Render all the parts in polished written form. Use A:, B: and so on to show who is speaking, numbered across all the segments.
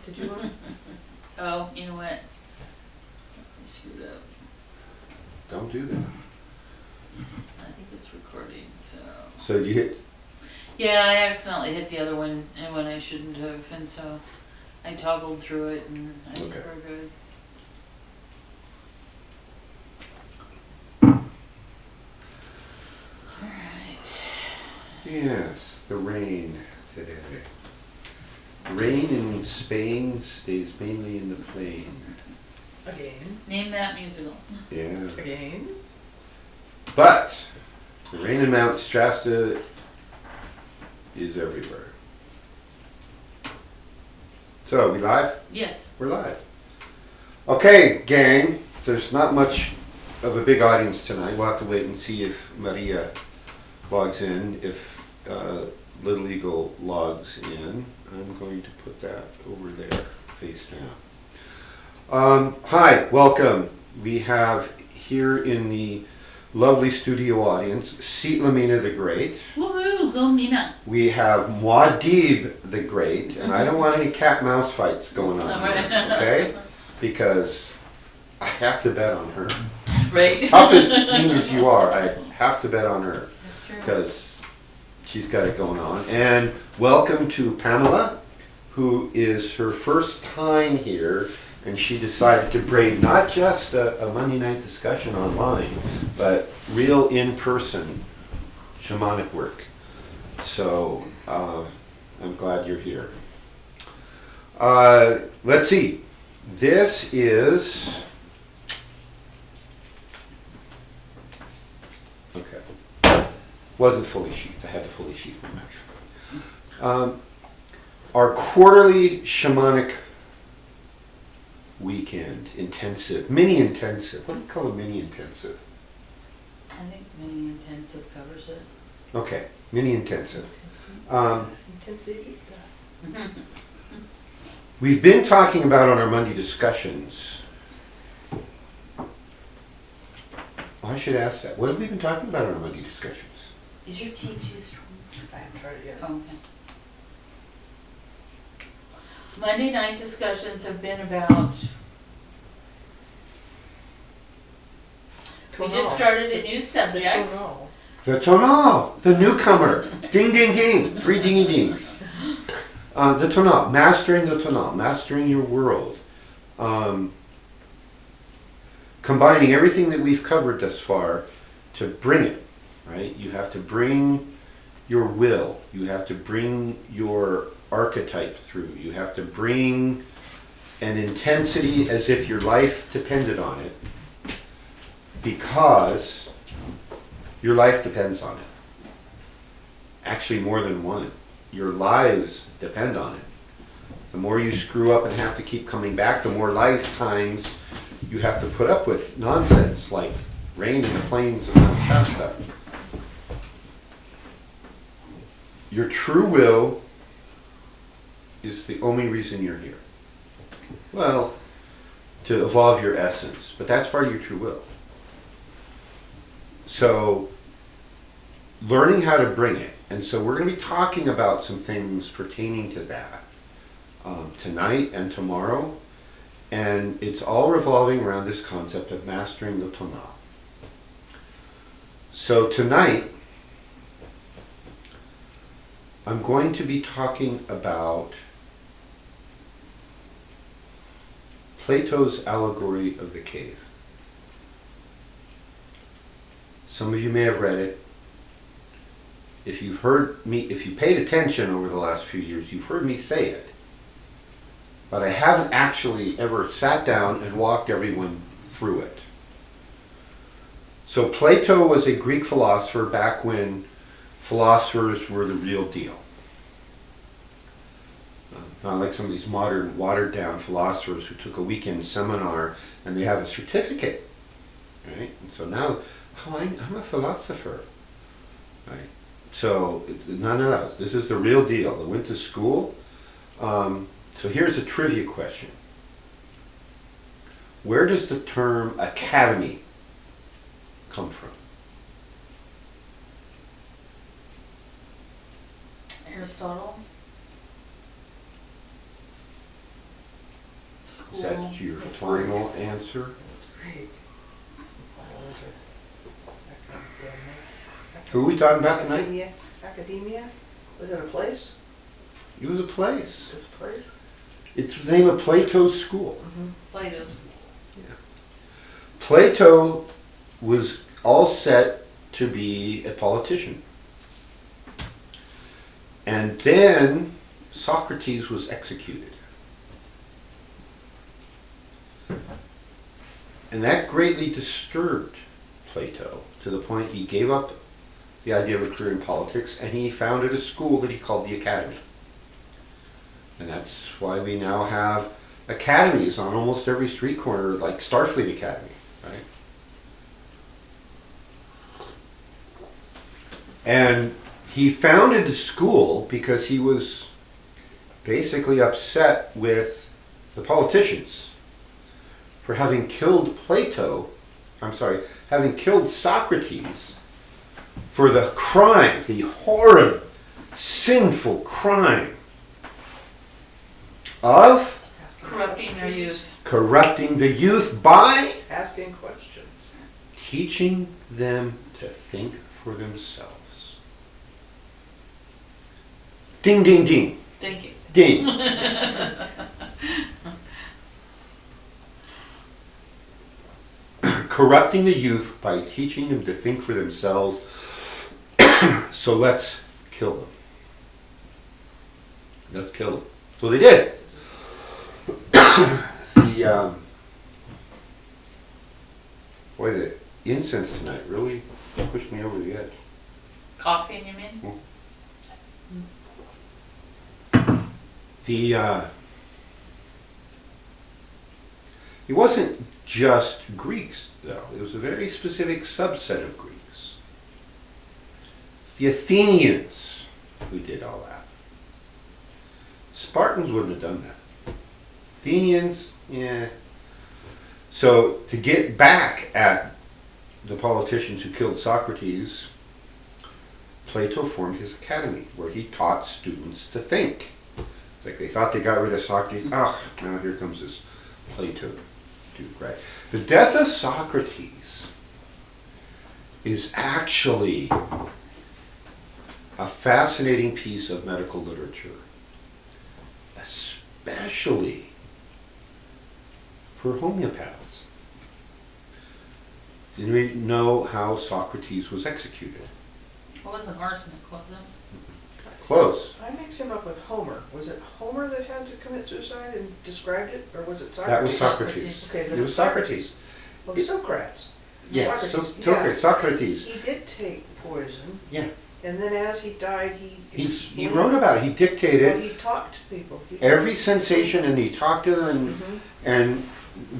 A: Did you look?
B: Oh, you know what? I screwed up.
C: Don't do that.
B: I think it's recording, so.
C: So you hit.
B: Yeah, I accidentally hit the other one and when I shouldn't have, and so I toggled through it and I think
C: Okay.
B: we're good. Alright.
C: Yes, the rain today. Rain in Spain stays mainly in the plain.
A: Again.
B: Name that musical.
C: Yeah.
A: Again.
C: But the rain in Mount Shasta is everywhere. So, are we live?
B: Yes.
C: We're live. Okay, gang. There's not much of a big audience tonight. We'll have to wait and see if Maria logs in, if Little Eagle logs in. I'm going to put that over there, face down. Hi, welcome. We have here in the lovely studio audience, Seat Lamina the Great.
B: Woohoo! Go Mina!
C: We have Muad'Dib the Great, and I don't want any cat-mouse fights going on here, okay? Because I have to bet on her.
B: Right.
C: As tough as mean as you are, I have to bet on her.
B: That's true.
C: Because she's got it going on. And welcome to Pamela, who is her first time here, and she decided to brave not just a Monday night discussion online, but real in-person shamanic work. So I'm glad you're here. Let's see. This is... Okay. Wasn't fully sheathed. I had to fully sheath my knife. Our quarterly shamanic weekend intensive, mini intensive. What do you call a mini intensive?
B: I think mini intensive covers it.
C: Okay, mini intensive.
A: Intensity.
C: We've been talking about on our Monday discussions. I should ask that. What have we been talking about on our Monday discussions?
B: Is your tea too strong?
A: I haven't tried it yet.
B: Oh, okay. Monday night discussions have been about. We just started a new subject.
C: The tonal, the newcomer. Ding, ding, ding. 3 dingy dings. The tonal, mastering the tonal, mastering your world. Combining everything that we've covered thus far to bring it, right? You have to bring your will. You have to bring your archetype through. You have to bring an intensity as if your life depended on it, because your life depends on it. Actually, more than one. Your lives depend on it. The more you screw up and have to keep coming back, the more lifetimes you have to put up with nonsense like rain in the plains of Mount Shasta. Your true will is the only reason you're here. Well, to evolve your essence, but that's part of your true will. So, learning how to bring it, and so we're going to be talking about some things pertaining to that tonight and tomorrow, and it's all revolving around this concept of mastering the tonal. So tonight, I'm going to be talking about Plato's allegory of the cave. Some of you may have read it. If you've heard me, if you paid attention over the last few years, you've heard me say it. But I haven't actually ever sat down and walked everyone through it. So Plato was a Greek philosopher back when philosophers were the real deal. Not like some of these modern, watered-down philosophers who took a weekend seminar and they have a certificate, right? And so now, I'm a philosopher, right? So it's none of that. This is the real deal. They went to school. So here's a trivia question. Where does the term academy come from?
B: Aristotle.
C: Is that your final answer?
A: That's great.
C: Who are we talking about tonight?
A: Academia. Academia? Was it a place?
C: It was a place.
A: It was a place?
C: It's the name of Plato's school.
B: Plato's.
C: Plato was all set to be a politician. And then Socrates was executed. And that greatly disturbed Plato to the point he gave up the idea of a career in politics and he founded a school that he called the Academy. And that's why we now have academies on almost every street corner, like Starfleet Academy, right? And he founded the school because he was basically upset with the politicians for having killed having killed Socrates for the crime, the horrid, sinful crime of
B: Corrupting their youth.
C: corrupting the youth by
A: Asking questions.
C: teaching them to think for themselves. Ding, ding, ding.
B: Thank you.
C: Ding. Corrupting the youth by teaching them to think for themselves. So let's kill them. Let's kill them. So they did. The incense tonight really pushed me over the edge.
B: Coffee, you mean?
C: It wasn't just Greeks, though. It was a very specific subset of Greeks. The Athenians who did all that. Spartans wouldn't have done that. Athenians, yeah. So to get back at the politicians who killed Socrates, Plato formed his academy where he taught students to think. It's like they thought they got rid of Socrates. Now here comes this Plato dude, right? The death of Socrates is actually a fascinating piece of medical literature, especially for homeopaths. Did we know how Socrates was executed?
B: It wasn't arsenic, was it?
C: Close.
A: I mix him up with Homer. Was it Homer that had to commit suicide and described it, or was it Socrates?
C: That was Socrates.
A: Okay, then
C: It was Socrates.
A: Well, Socrates.
C: Yeah,
A: Socrates.
C: Socrates.
A: He did take poison.
C: Yeah.
A: And then as he died,
C: He
A: explained
C: wrote about it. He dictated
A: what he talked to people.
C: every sensation, and he talked to them, and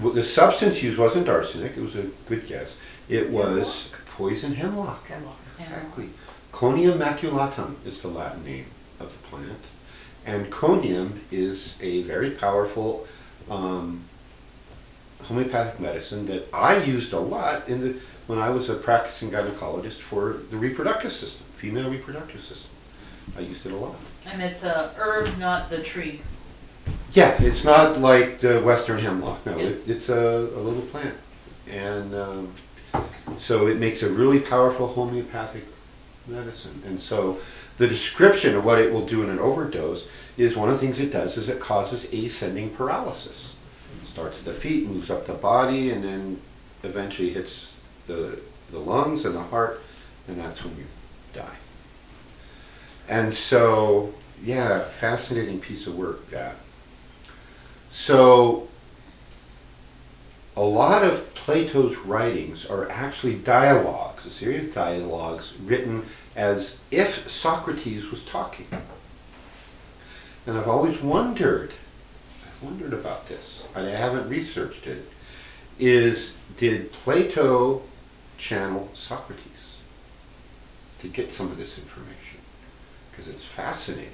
C: the substance used wasn't arsenic. It was a good guess. It was poison hemlock.
A: Hemlock.
C: Exactly. Conium maculatum is the Latin name of the plant, and conium is a very powerful homeopathic medicine that I used a lot when I was a practicing gynecologist for the reproductive system, female reproductive system. I used it a lot.
B: And it's a herb, not the tree.
C: Yeah, it's not like the western hemlock. No,
B: Yeah.
C: it's a little plant, and so it makes a really powerful homeopathic medicine. And so the description of what it will do in an overdose is one of the things it does is it causes ascending paralysis. It starts at the feet, moves up the body, and then eventually hits the lungs and the heart, and that's when you die. And so, yeah, fascinating piece of work, that. So a lot of Plato's writings are actually dialogues, a series of dialogues written as if Socrates was talking. And I've always wondered about this, and I haven't researched it, did Plato channel Socrates to get some of this information? Because it's fascinating.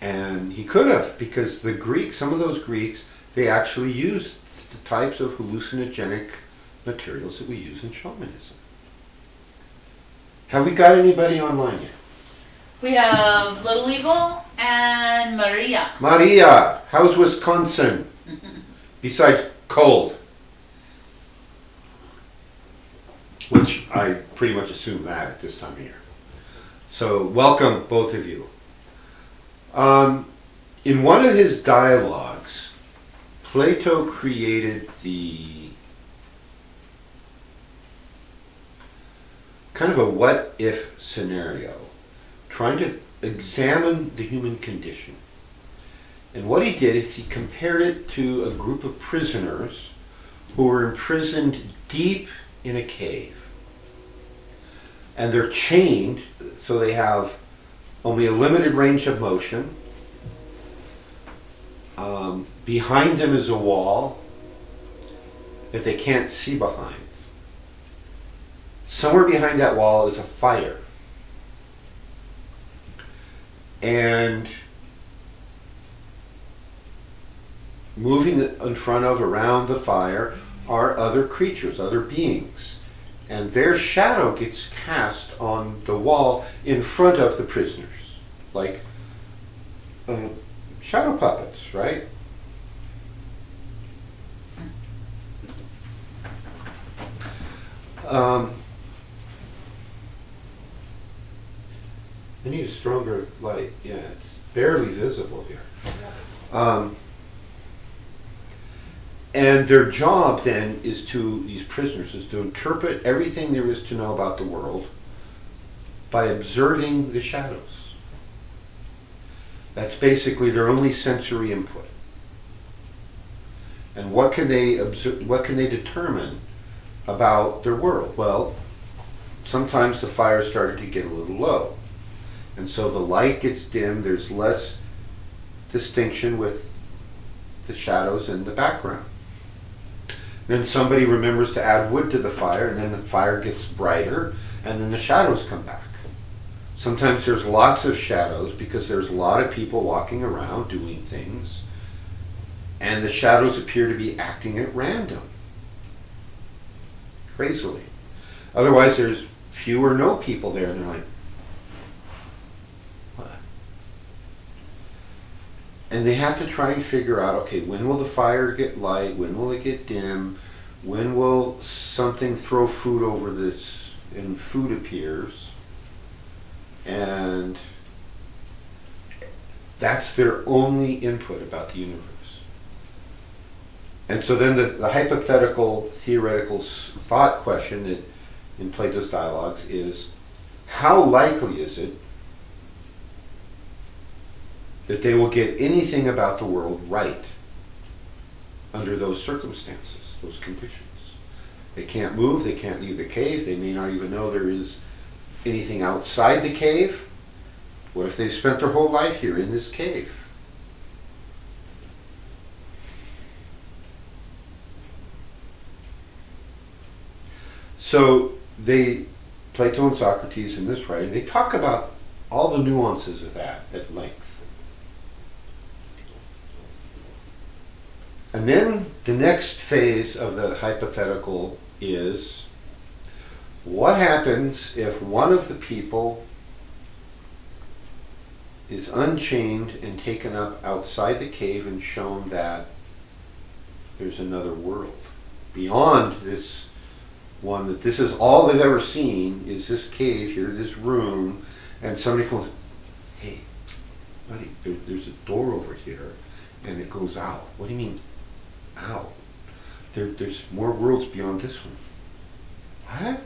C: And he could have, because the Greeks, some of those Greeks, they actually used the types of hallucinogenic materials that we use in shamanism. Have we got anybody online yet?
B: We have Little Eagle and Maria.
C: Maria, how's Wisconsin? besides cold, which I pretty much assume that at this time of year. So welcome, both of you. In one of his dialogues, Plato created the kind of a what-if scenario, trying to examine the human condition. And what he did is he compared it to a group of prisoners who were imprisoned deep in a cave. And they're chained, so they have only a limited range of motion. Behind them is a wall that they can't see behind. Somewhere behind that wall is a fire. And moving in front of, around the fire, are other creatures, other beings. And their shadow gets cast on the wall in front of the prisoners. Like shadow puppets, right? I need a stronger light. Yeah, it's barely visible here. And their job then is to, these prisoners, is to interpret everything there is to know about the world by observing the shadows. That's basically their only sensory input. And what can they observe, what can they determine about their world? Well, sometimes the fire started to get a little low. And so the light gets dim, there's less distinction with the shadows in the background. Then somebody remembers to add wood to the fire, and then the fire gets brighter, and then the shadows come back. Sometimes there's lots of shadows because there's a lot of people walking around doing things, and the shadows appear to be acting at random, crazily. Otherwise there's few or no people there, and they're like, what? And they have to try and figure out, okay, when will the fire get light? When will it get dim? When will something throw food over this and food appears? And that's their only input about the universe. And so then the hypothetical, theoretical thought question that in Plato's dialogues is, how likely is it that they will get anything about the world right under those circumstances, those conditions? They can't move, they can't leave the cave, they may not even know there is anything outside the cave. What if they've spent their whole life here in this cave? So Plato and Socrates in this writing, they talk about all the nuances of that at length. And then the next phase of the hypothetical is, what happens if one of the people is unchained and taken up outside the cave and shown that there's another world beyond this one, that this is all they've ever seen is this cave here, this room, and somebody comes, hey, buddy, there's a door over here and it goes out. What do you mean out? There's more worlds beyond this one. What?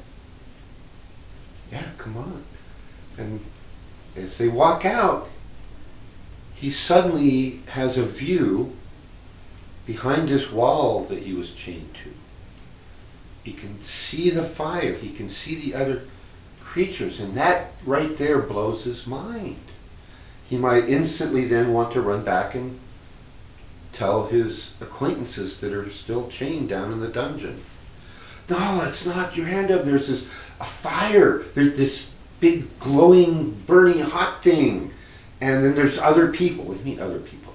C: Yeah, come on. And as they walk out, he suddenly has a view behind this wall that he was chained to. He can see the fire, he can see the other creatures, and that right there blows his mind. He might instantly then want to run back and tell his acquaintances that are still chained down in the dungeon. No, it's not, your hand up, there's a fire, there's this big glowing, burning hot thing, and then there's other people. What do you mean other people?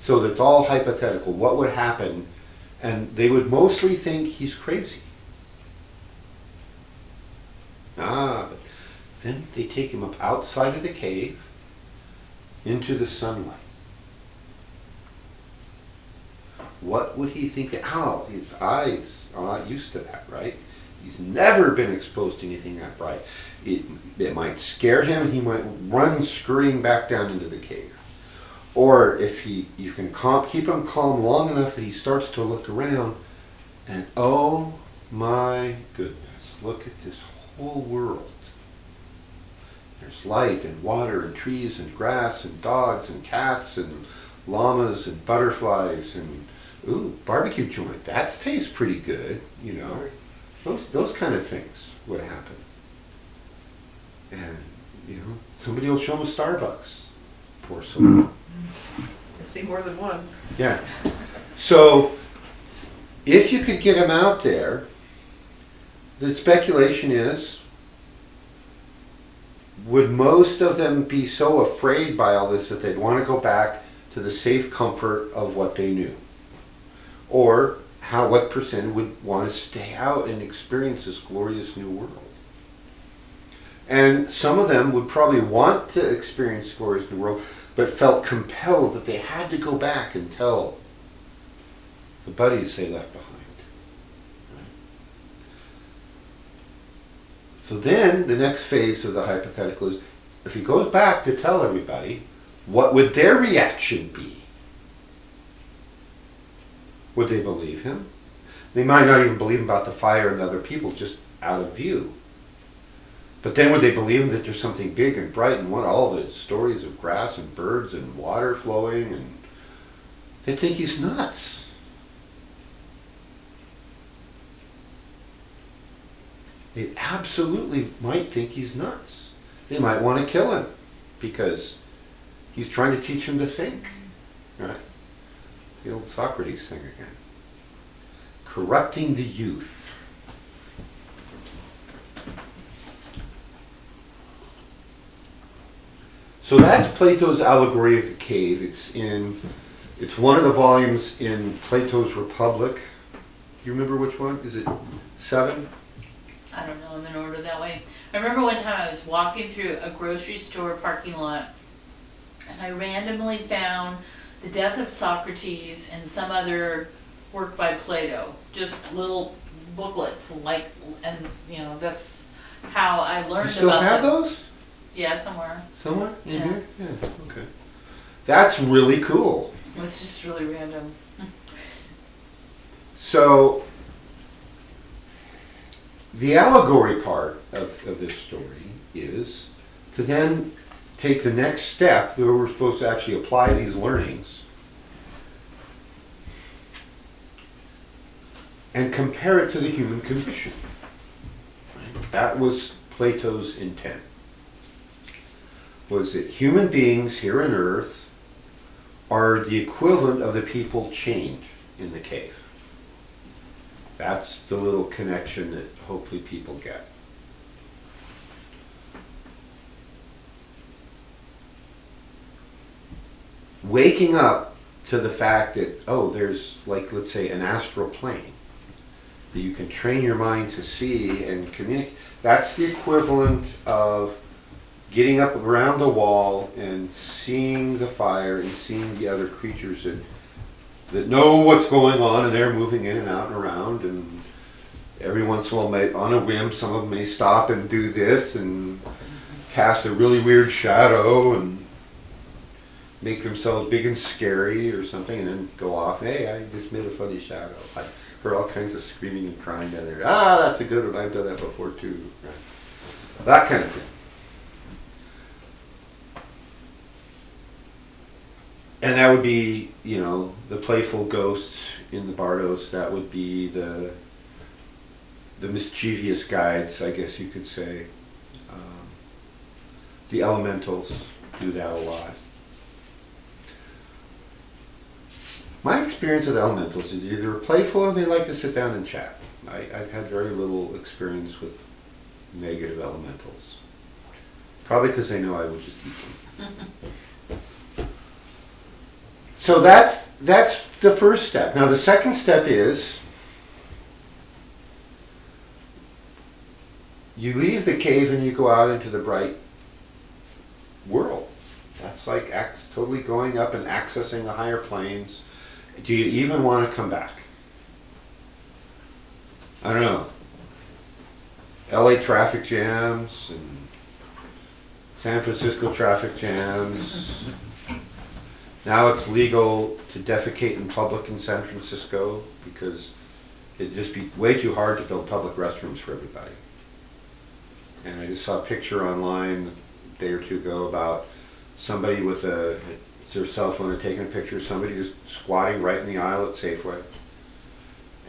C: So that's all hypothetical. What would happen? And they would mostly think he's crazy. But then they take him up outside of the cave into the sunlight. what would he think that, his eyes are not used to that, right? He's never been exposed to anything that bright. It might scare him, he might run scurrying back down into the cave. Or if you can keep him calm long enough that he starts to look around, and oh my goodness, look at this whole world. There's light and water and trees and grass and dogs and cats and llamas and butterflies and barbecue joint. That tastes pretty good, you know. Those kind of things would happen. And, you know, somebody will show him a Starbucks. Poor soul.
A: I see more than one.
C: Yeah. So, if you could get him out there, the speculation is, would most of them be so afraid by all this that they'd want to go back to the safe comfort of what they knew? Or what percent would want to stay out and experience this glorious new world? And some of them would probably want to experience the glorious new world, but felt compelled that they had to go back and tell the buddies they left behind. So then the next phase of the hypothetical is, if he goes back to tell everybody, what would their reaction be? Would they believe him? They might not even believe him about the fire and the other people, just out of view. But then would they believe him that there's something big and bright and want all the stories of grass and birds and water flowing, and they'd think he's nuts. They absolutely might think he's nuts. They might want to kill him because he's trying to teach them to think. Right? The old Socrates thing again. Corrupting the youth. So that's Plato's allegory of the cave. It's one of the volumes in Plato's Republic. Do you remember which one? Is it 7?
B: I don't know, I'm in order that way. I remember one time I was walking through a grocery store parking lot and I randomly found The Death of Socrates and some other work by Plato. Just little booklets, and you know, that's how I learned about
C: You still have those?
B: Yeah, somewhere.
C: Somewhere in
B: Yeah.
C: here? Yeah, okay. That's really cool.
B: It's just really random.
C: So, the allegory part of this story is to then take the next step where we're supposed to actually apply these learnings and compare it to the human condition. That was Plato's intent. Was that human beings here on Earth are the equivalent of the people chained in the cave. That's the little connection that hopefully people get. Waking up to the fact that, there's, like, let's say, an astral plane that you can train your mind to see and communicate. That's the equivalent of getting up around the wall and seeing the fire and seeing the other creatures that know what's going on, and they're moving in and out and around, and every once in a while, on a whim, some of them may stop and do this and cast a really weird shadow and make themselves big and scary or something, and then go off. Hey, I just made a funny shadow. I heard all kinds of screaming and crying down there. That's a good one. I've done that before too. Right. That kind of thing. And that would be, the playful ghosts in the bardos. That would be the mischievous guides, I guess you could say. The elementals do that a lot. My experience with elementals is either playful or they like to sit down and chat. I've had very little experience with negative elementals. Probably because they know I would just eat them. So that's the first step. Now the second step is you leave the cave and you go out into the bright world. That's like totally going up and accessing the higher planes Do you even want to come back? I don't know. LA traffic jams and San Francisco traffic jams. Now it's legal to defecate in public in San Francisco because it'd just be way too hard to build public restrooms for everybody. And I just saw a picture online a day or two ago about somebody with their cell phone and taking a picture of somebody just squatting right in the aisle at Safeway.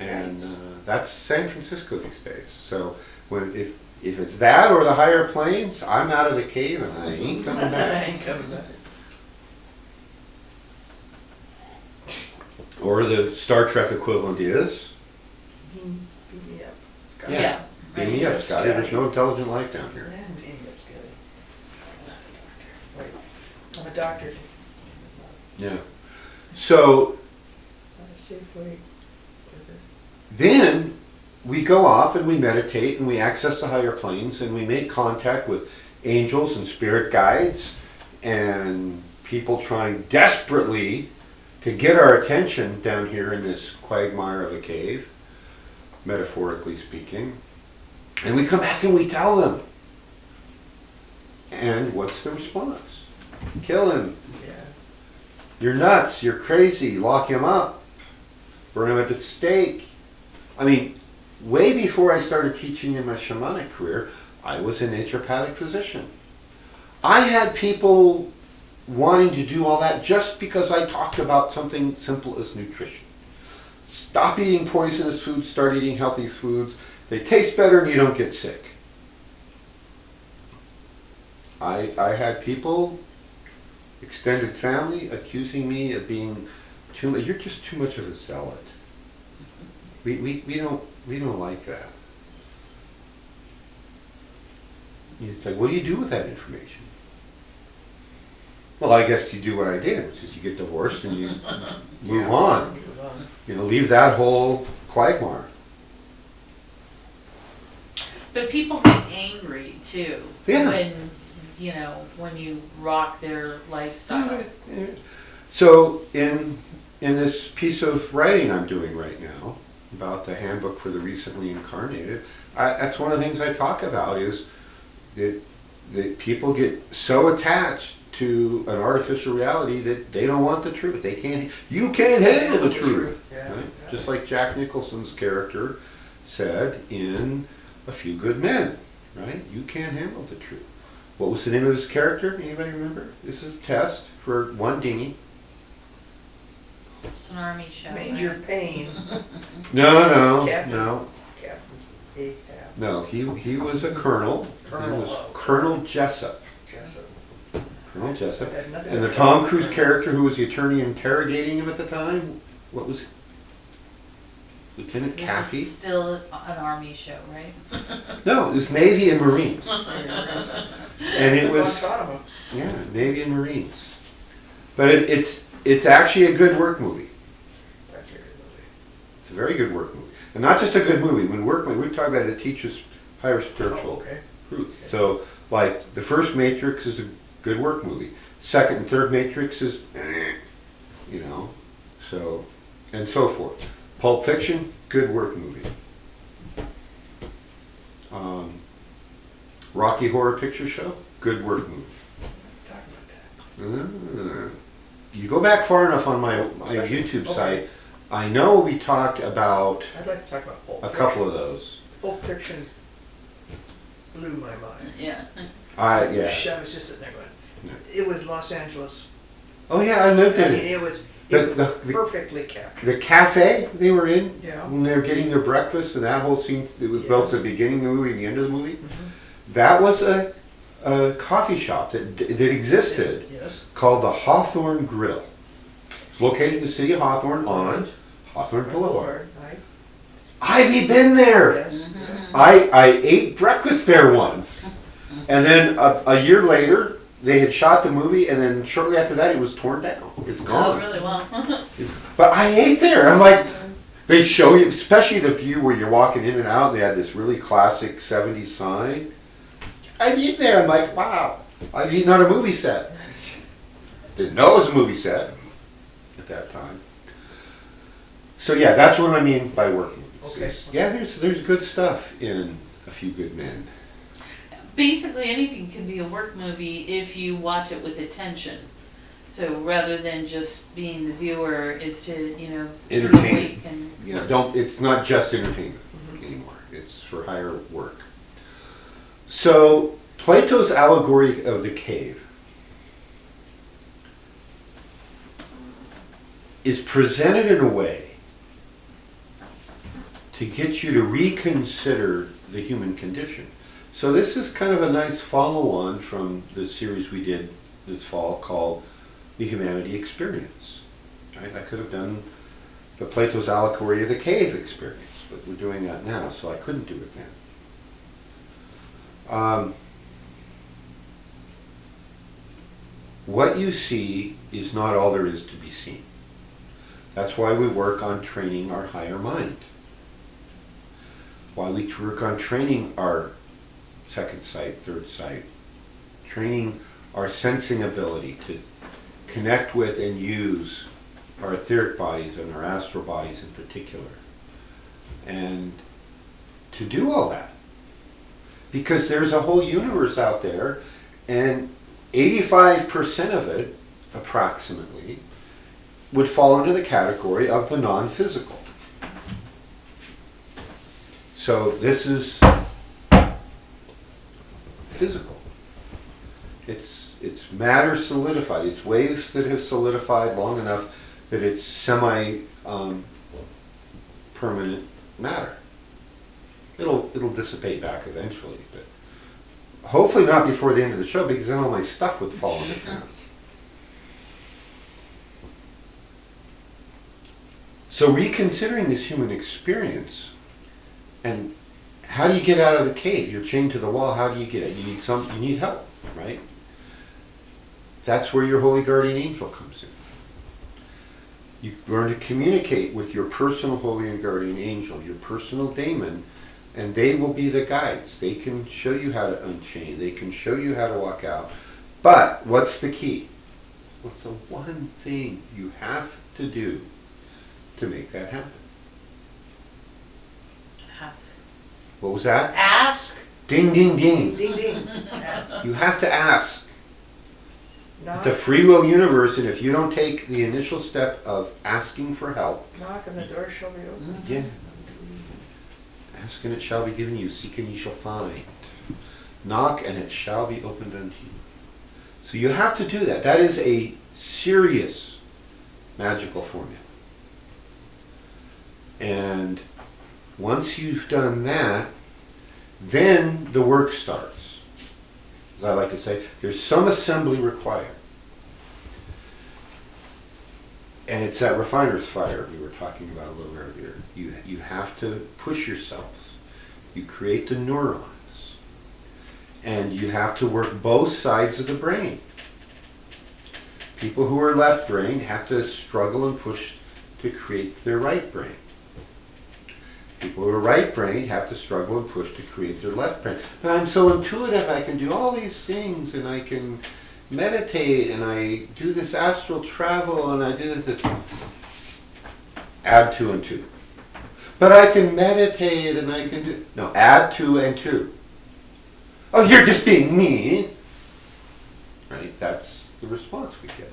C: And that's San Francisco these days. So if it's that or the higher planes, I'm out of the cave and I ain't coming
A: I
C: back.
A: ain't coming back.
C: Or the Star Trek equivalent is,
A: Beam me up. Scotty.
B: Yeah.
C: beam me up,
A: Right.
C: Scotty. There's no intelligent life down here.
A: And beam me up, Scotty. Wait, I'm a doctor.
C: Yeah. So
A: Not a Safeway worker.
C: then we go off and we meditate and we access the higher planes and we make contact with angels and spirit guides and people trying desperately to get our attention down here in this quagmire of a cave, metaphorically speaking. And we come back and we tell them. And what's the response? Kill him.
A: Yeah.
C: You're nuts. You're crazy. Lock him up. Burn him at the stake. I mean, way before I started teaching in my shamanic career, I was a naturopathic physician. I had people wanting to do all that just because I talked about something simple as nutrition. Stop eating poisonous foods, start eating healthy foods. They taste better and you don't get sick. I had people, extended family, accusing me of being too much. You're just too much of a zealot. We don't like that. It's like, what do you do with that information? Well, I guess you do what I did, which is you get divorced and you move on.
A: Move on.
C: You know, leave that whole quagmire.
B: But people get angry too.
C: Yeah.
B: When you rock their lifestyle.
C: So in this piece of writing I'm doing right now about the handbook for the recently incarnated, that's one of the things I talk about is that people get so attached to an artificial reality that they don't want the truth. You can't handle the truth.
A: Yeah.
C: Right?
A: Yeah.
C: Just like Jack Nicholson's character said in A Few Good Men, right? You can't handle the truth. What was the name of his character? Anybody remember? This is a test for one dinghy.
B: It's an army show.
A: Major
B: right?
A: pain.
C: No,
A: Captain.
C: no.
A: Captain Ahab.
C: No, he was a colonel.
A: Colonel.
C: He was Colonel Jessup.
A: Jessup.
C: Colonel Jessup.
A: Had nothing
C: And
A: to
C: the
A: do
C: Tom
A: with
C: Cruise
A: colonels.
C: character who was the attorney interrogating him at the time, what was Lieutenant
B: This
C: Caffey?
B: is still an army show, right?
C: No, it was Navy and Marines. And it was,
A: Guantanamo.
C: yeah, Navy and Marines. But it's actually a good work movie.
A: That's a good movie.
C: It's a very good work movie. And not just a good movie. When we talk about it teaches higher spiritual
A: Oh, okay.
C: truth. So, like, the first Matrix is a good work movie. Second and third Matrix is, so, and so forth. Pulp Fiction, good work movie. Rocky Horror Picture Show, good work movie.
A: Talk about that.
C: You go back far enough on my YouTube
A: Okay.
C: site, I know we talked about
A: I'd like to talk about Pulp
C: a
A: Fiction.
C: couple of those.
A: Pulp Fiction blew my mind.
B: Yeah.
C: Yeah.
A: I was just sitting there going,
C: Yeah.
A: it was Los Angeles.
C: Oh yeah, I lived
A: I
C: in
A: mean,
C: it.
A: it was
C: The-
A: perfectly captured.
C: The cafe they were in,
A: Yeah.
C: when they were getting their breakfast, and that whole scene, it was both
A: Yes.
C: the beginning of the movie and the end of the movie.
A: Mhm.
C: That was a coffee shop that existed
A: Yes.
C: called the Hawthorne Grill. It's located in the city of Hawthorne on Hawthorne Boulevard.
A: Right.
C: I've been there.
A: Yes.
C: I ate breakfast there once. And then a year later, they had shot the movie, and then shortly after that, it was torn down. It's
B: Oh,
C: gone.
B: really well.
C: But I ate there. I'm like, they show you, especially the view where you're walking in and out, they had this really classic 70s sign. I've eaten there. I'm like, wow, I've eaten on a movie set. Didn't know it was a movie set at that time. So yeah, that's what I mean by work movies.
A: Okay.
C: Yeah, there's good stuff in A Few Good Men.
B: Basically, anything can be a work movie if you watch it with attention. So rather than just being the viewer, is to, you know, be
C: Entertain.
B: awake and
C: You know, it's not just entertainment anymore. It's for higher work. So Plato's allegory of the cave is presented in a way to get you to reconsider the human condition. So this is kind of a nice follow-on from the series we did this fall called The Humanity Experience. Right? I could have done the Plato's allegory of the cave experience, but we're doing that now, so I couldn't do it then. What you see is not all there is to be seen. That's why we work on training our higher mind. Why we work on training our second sight, third sight, training our sensing ability to connect with and use our etheric bodies and our astral bodies in particular. And to do all that. Because there's a whole universe out there, and 85% of it, approximately, would fall into the category of the non-physical. So this is physical. It's matter solidified. It's waves that have solidified long enough that it's semi-permanent matter. It'll dissipate back eventually, but hopefully not before the end of the show, because then all my stuff would fall into place. So reconsidering this human experience, and how do you get out of the cave? You're chained to the wall. How do you get it? You need help, right? That's where your holy guardian angel comes in. You learn to communicate with your personal holy and guardian angel, your personal daemon, and they will be the guides. They can show you how to unchain. They can show you how to walk out. But what's the key? What's the one thing you have to do to make that happen?
B: ask.
C: What was that?
B: Ask.
C: Ding, ding, ding.
A: Ding, ding. Ask.
C: You have to ask.
A: Knock,
C: It's a free will universe, and if you don't take the initial step of asking for help,
A: knock and the door shall be open.
C: yeah, ask and it shall be given you, seek and you shall find. Knock and it shall be opened unto you. So you have to do that. That is a serious magical formula. And once you've done that, then the work starts. As I like to say, there's some assembly required. And it's that refiner's fire we were talking about a little earlier. You have to push yourselves. You create the neurons. And you have to work both sides of the brain. People who are left brain have to struggle and push to create their right brain. People who are right brain have to struggle and push to create their left brain. But I'm so intuitive, I can do all these things, and I can meditate, and I do this astral travel, and I do this. Add 2 and 2. But I can meditate, and I can do. No, add 2 and 2. Oh, you're just being mean. Right? That's the response we get.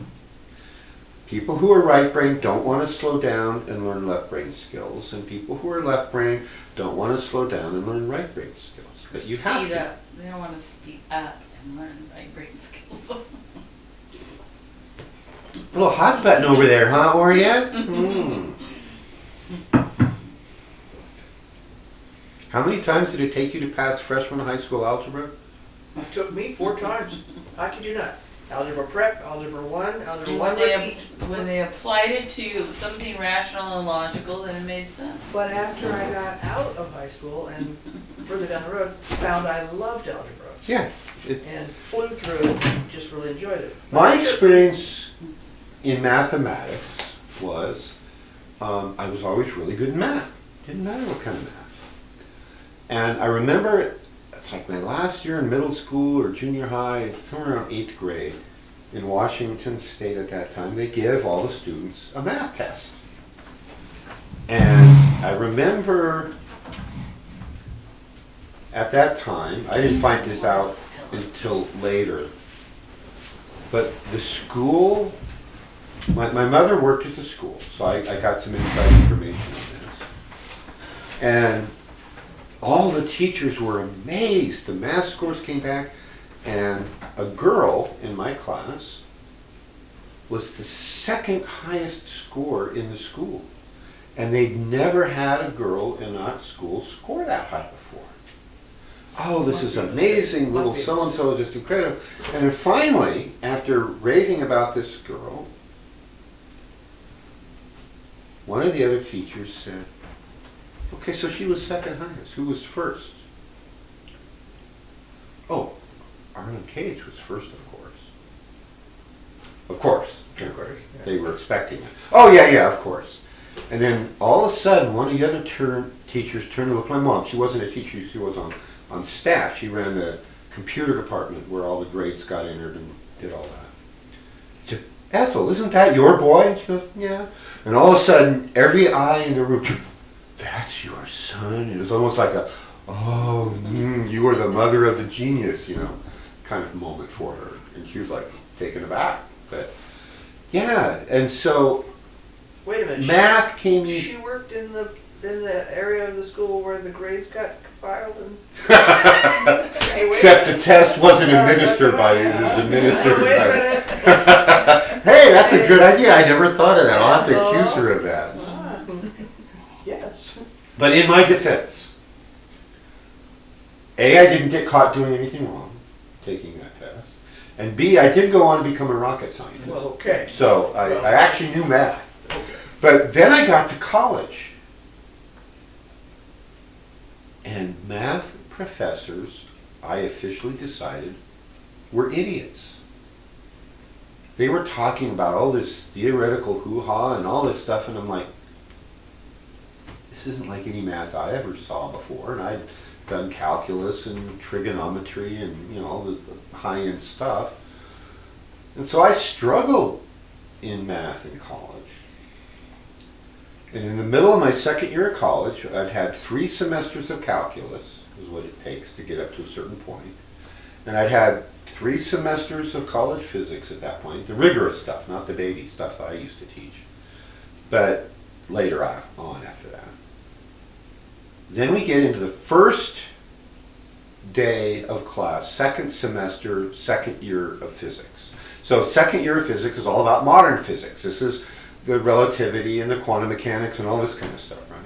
C: People who are right brain don't want to slow down and learn left brain skills, and people who are left brain don't want to slow down and learn right brain skills. But you have to.
B: Up. They don't want to speed up and learn right brain skills.
C: A little hot button over there, huh, Oriette? How many times did it take you to pass freshman high school algebra?
A: It took me 4 times. I kid you not. Algebra prep, algebra 1, algebra 1 repeat.
B: When they applied it to something rational and logical, then it made sense.
A: But after I got out of high school and further down the road, found I loved algebra.
C: Yeah.
A: And flew through it and just really enjoyed it.
C: My experience in mathematics was I was always really good in math. Didn't matter what kind of math. And I remember it's like my last year in middle school or junior high, somewhere around 8th grade, in Washington State at that time, they give all the students a math test. And I remember at that time, I didn't find this out until later, but the school, my mother worked at the school, so I got some inside information on this. And all the teachers were amazed. The math scores came back, and a girl in my class was the second highest score in the school. And they'd never had a girl in that school score that high before. Oh, this is amazing, little so-and-so is just incredible. And then finally, after raving about this girl, one of the other teachers said, okay, so she was second highest. Who was first? Oh, Arlen Cage was first, of course. Of course. They were expecting it. Oh, yeah, of course. And then all of a sudden, one of the other teachers turned to look at my mom. She wasn't a teacher, she was on staff. She ran the computer department where all the grades got entered and did all that. She said, Ethel, isn't that your boy? And she goes, yeah. And all of a sudden, every eye in the room, that's your son? It was almost like a, you are the mother of the genius, kind of moment for her. And she was like taken aback. But yeah, and so
A: Wait a minute.
C: math came in.
A: She worked in the area of the school where the grades got compiled and. Hey,
C: Except the test wasn't administered by you, it was administered
A: Wait a
C: by.
A: minute.
C: Hey, that's a good idea. I never thought of that. I'll have to accuse her of that.
A: Yes.
C: But in my defense, A, I didn't get caught doing anything wrong taking that test. And B, I did go on to become a rocket scientist.
A: Well, okay.
C: So I actually knew math.
A: Okay.
C: But then I got to college. And math professors, I officially decided, were idiots. They were talking about all this theoretical hoo-ha and all this stuff, and I'm like, this isn't like any math I ever saw before. And I'd done calculus and trigonometry and all the high-end stuff. And so I struggled in math in college. And in the middle of my second year of college, I'd had 3 semesters of calculus, is what it takes to get up to a certain point. And I'd had 3 semesters of college physics at that point, the rigorous stuff, not the baby stuff that I used to teach, but later on after that. Then we get into the first day of class, second semester, second year of physics. So second year of physics is all about modern physics. This is the relativity and the quantum mechanics and all this kind of stuff, right?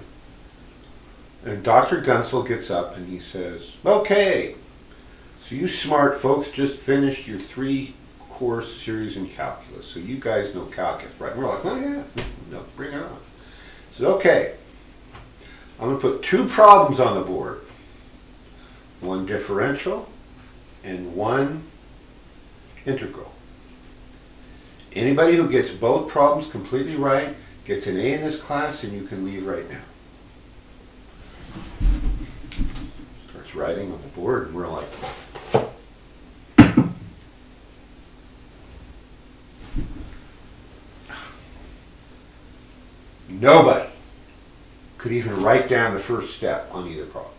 C: And Dr. Gunsel gets up and he says, okay, so you smart folks just finished your 3-course series in calculus, so you guys know calculus, right? And we're like, oh yeah, no, bring it on. He says, okay, I'm going to put 2 problems on the board. 1 differential and 1 integral. Anybody who gets both problems completely right gets an A in this class, and you can leave right now. Starts writing on the board, and we're like, nobody could even write down the first step on either problem.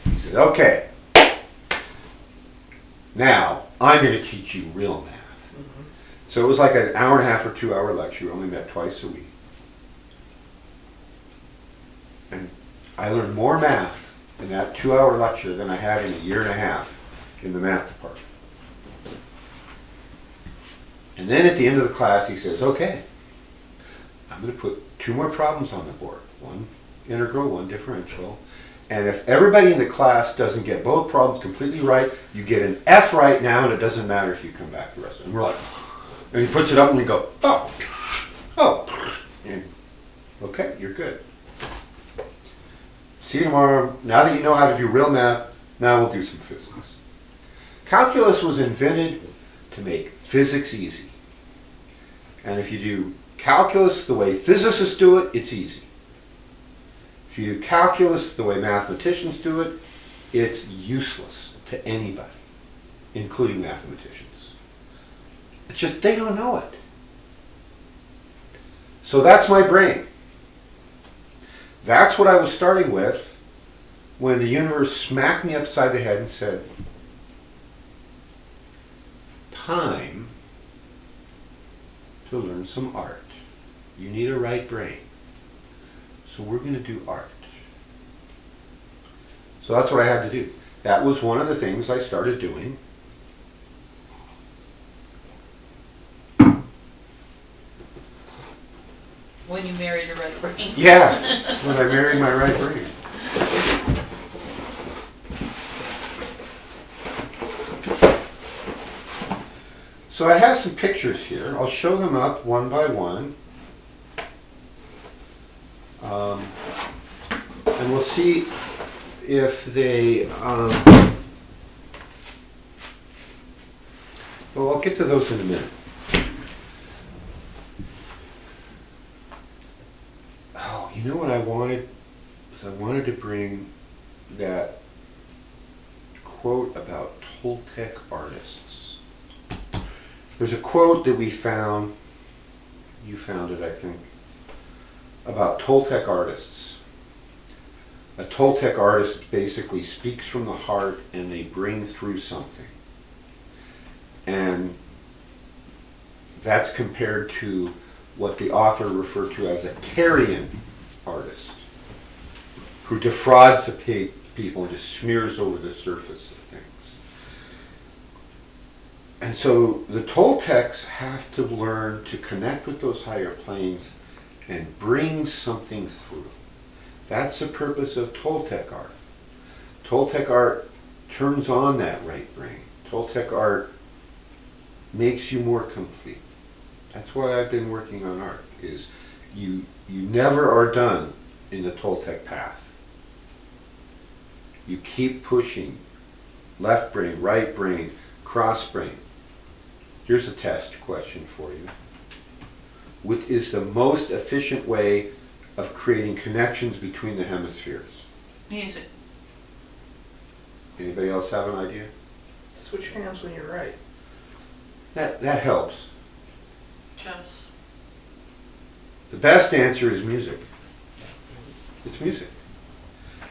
C: He said, okay, now I'm going to teach you real math. So it was like an hour and a half or 2-hour lecture. We only met twice a week. And I learned more math in that 2-hour lecture than I had in a year and a half in the math department. And then at the end of the class he says, okay, I'm going to put 2 more problems on the board. 1 integral, 1 differential. And if everybody in the class doesn't get both problems completely right, you get an F right now, and it doesn't matter if you come back the rest of it. And we're like, and he puts it up and we go, oh, and okay, you're good. See you tomorrow. Now that you know how to do real math, now we'll do some physics. Calculus was invented to make physics easy. And if you do calculus the way physicists do it, it's easy. If you do calculus the way mathematicians do it, it's useless to anybody, including mathematicians. It's just they don't know it. So that's my brain. That's what I was starting with when the universe smacked me upside the head and said, time to learn some art. You need a right brain. So we're going to do art. So that's what I had to do. That was one of the things I started doing.
B: When you married a right brain.
C: Yeah, when I married my right brain. So I have some pictures here. I'll show them up one by one. And we'll see if they, well, I'll get to those in a minute. Oh, you know what I wanted? Was I wanted to bring that quote about Toltec artists. There's a quote that we found, you found it I think, about Toltec artists. A Toltec artist basically speaks from the heart and they bring through something. And that's compared to what the author referred to as a carrion artist, who defrauds the people and just smears over the surface of things. And so the Toltecs have to learn to connect with those higher planes and bring something through. That's the purpose of Toltec art. Toltec art turns on that right brain. Toltec art makes you more complete. That's why I've been working on art, is you never are done in the Toltec path. You keep pushing. Left brain, right brain, cross brain. Here's a test question for you. What is the most efficient way of creating connections between the hemispheres?
B: Music.
C: Anybody else have an idea?
A: Switch hands when you're right.
C: That helps.
B: Just.
C: The best answer is music. It's music.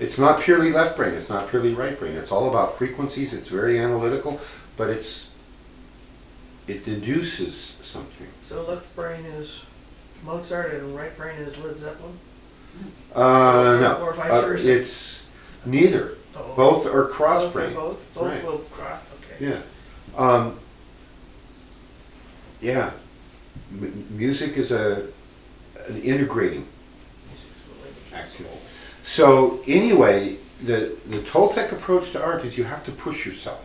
C: It's not purely left brain, it's not purely right brain. It's all about frequencies, it's very analytical, but it deduces something.
A: So left brain is Mozart and right brain is Led Zeppelin?
C: No.
A: Or vice versa?
C: It's neither.
A: Oh.
C: Both are cross brain.
A: Both
C: Right.
A: will cross, okay.
C: Yeah. Yeah. Music is an integrating activity. So anyway, the Toltec approach to art is you have to push yourself.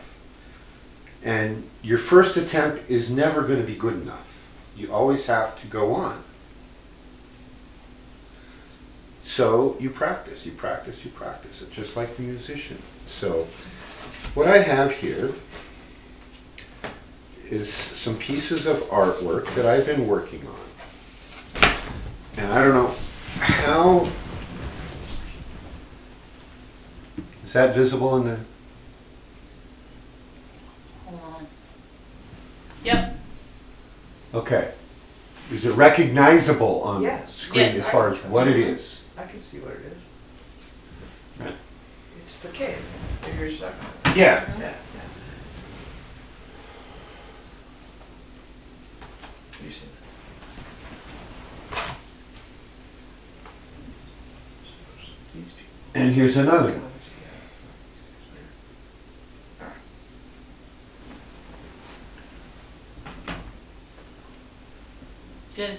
C: And your first attempt is never going to be good enough. You always have to go on. So you practice, you practice, you practice. It's just like the musician. So what I have here is some pieces of artwork that I've been working on. And I don't know how... Is that visible in the...
B: Hold on. Yep.
C: Okay. Is it recognizable on the
A: Yes.
C: screen
B: Yes.
C: as far as what it is?
A: I can see what it is.
C: Right.
A: It's the cave. You're stuck.
C: Yeah.
A: Yeah. You've seen this. These people.
C: And here's another one.
B: Good.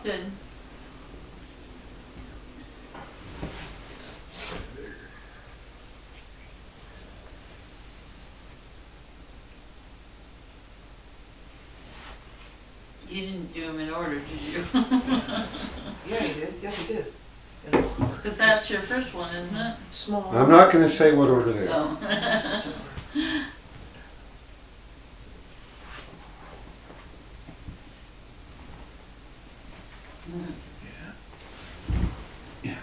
B: Good. You didn't do them in order, did you?
A: Yeah, he did. Yes, he did.
B: Because that's your first one, isn't it?
A: Small.
C: I'm not going to say what order they are.
B: Oh.
C: Yeah.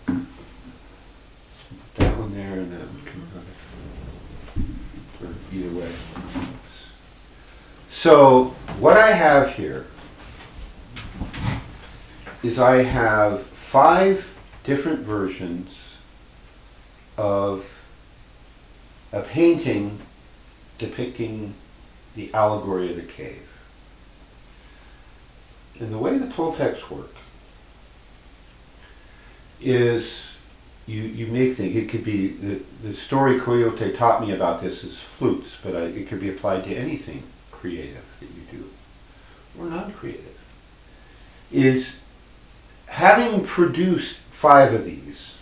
C: Put that one there and that one can go there. Or either way. So what I have here is I have 5 different versions of a painting depicting the allegory of the cave. And the way the Toltecs work is you make things, it could be, the story Coyote taught me about this is flutes, but it could be applied to anything creative that you do, or non-creative, is having produced 5 of these,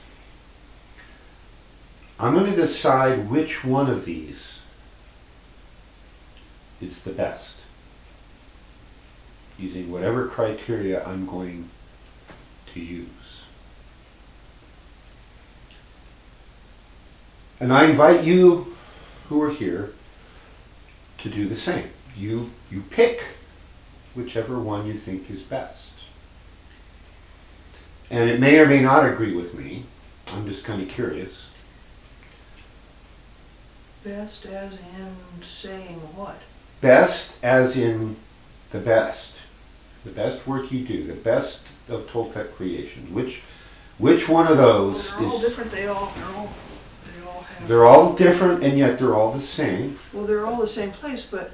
C: I'm going to decide which one of these is the best, using whatever criteria I'm going to use. And I invite you who are here to do the same. You pick whichever one you think is best. And it may or may not agree with me. I'm just kind of curious.
A: Best as in saying what?
C: Best as in the best. The best work you do. The best of Toltec creation. Which one of those
A: Well, they're all
C: is...
A: different. They all have.
C: They're all different and yet they're all the same.
A: Well, they're all the same place, but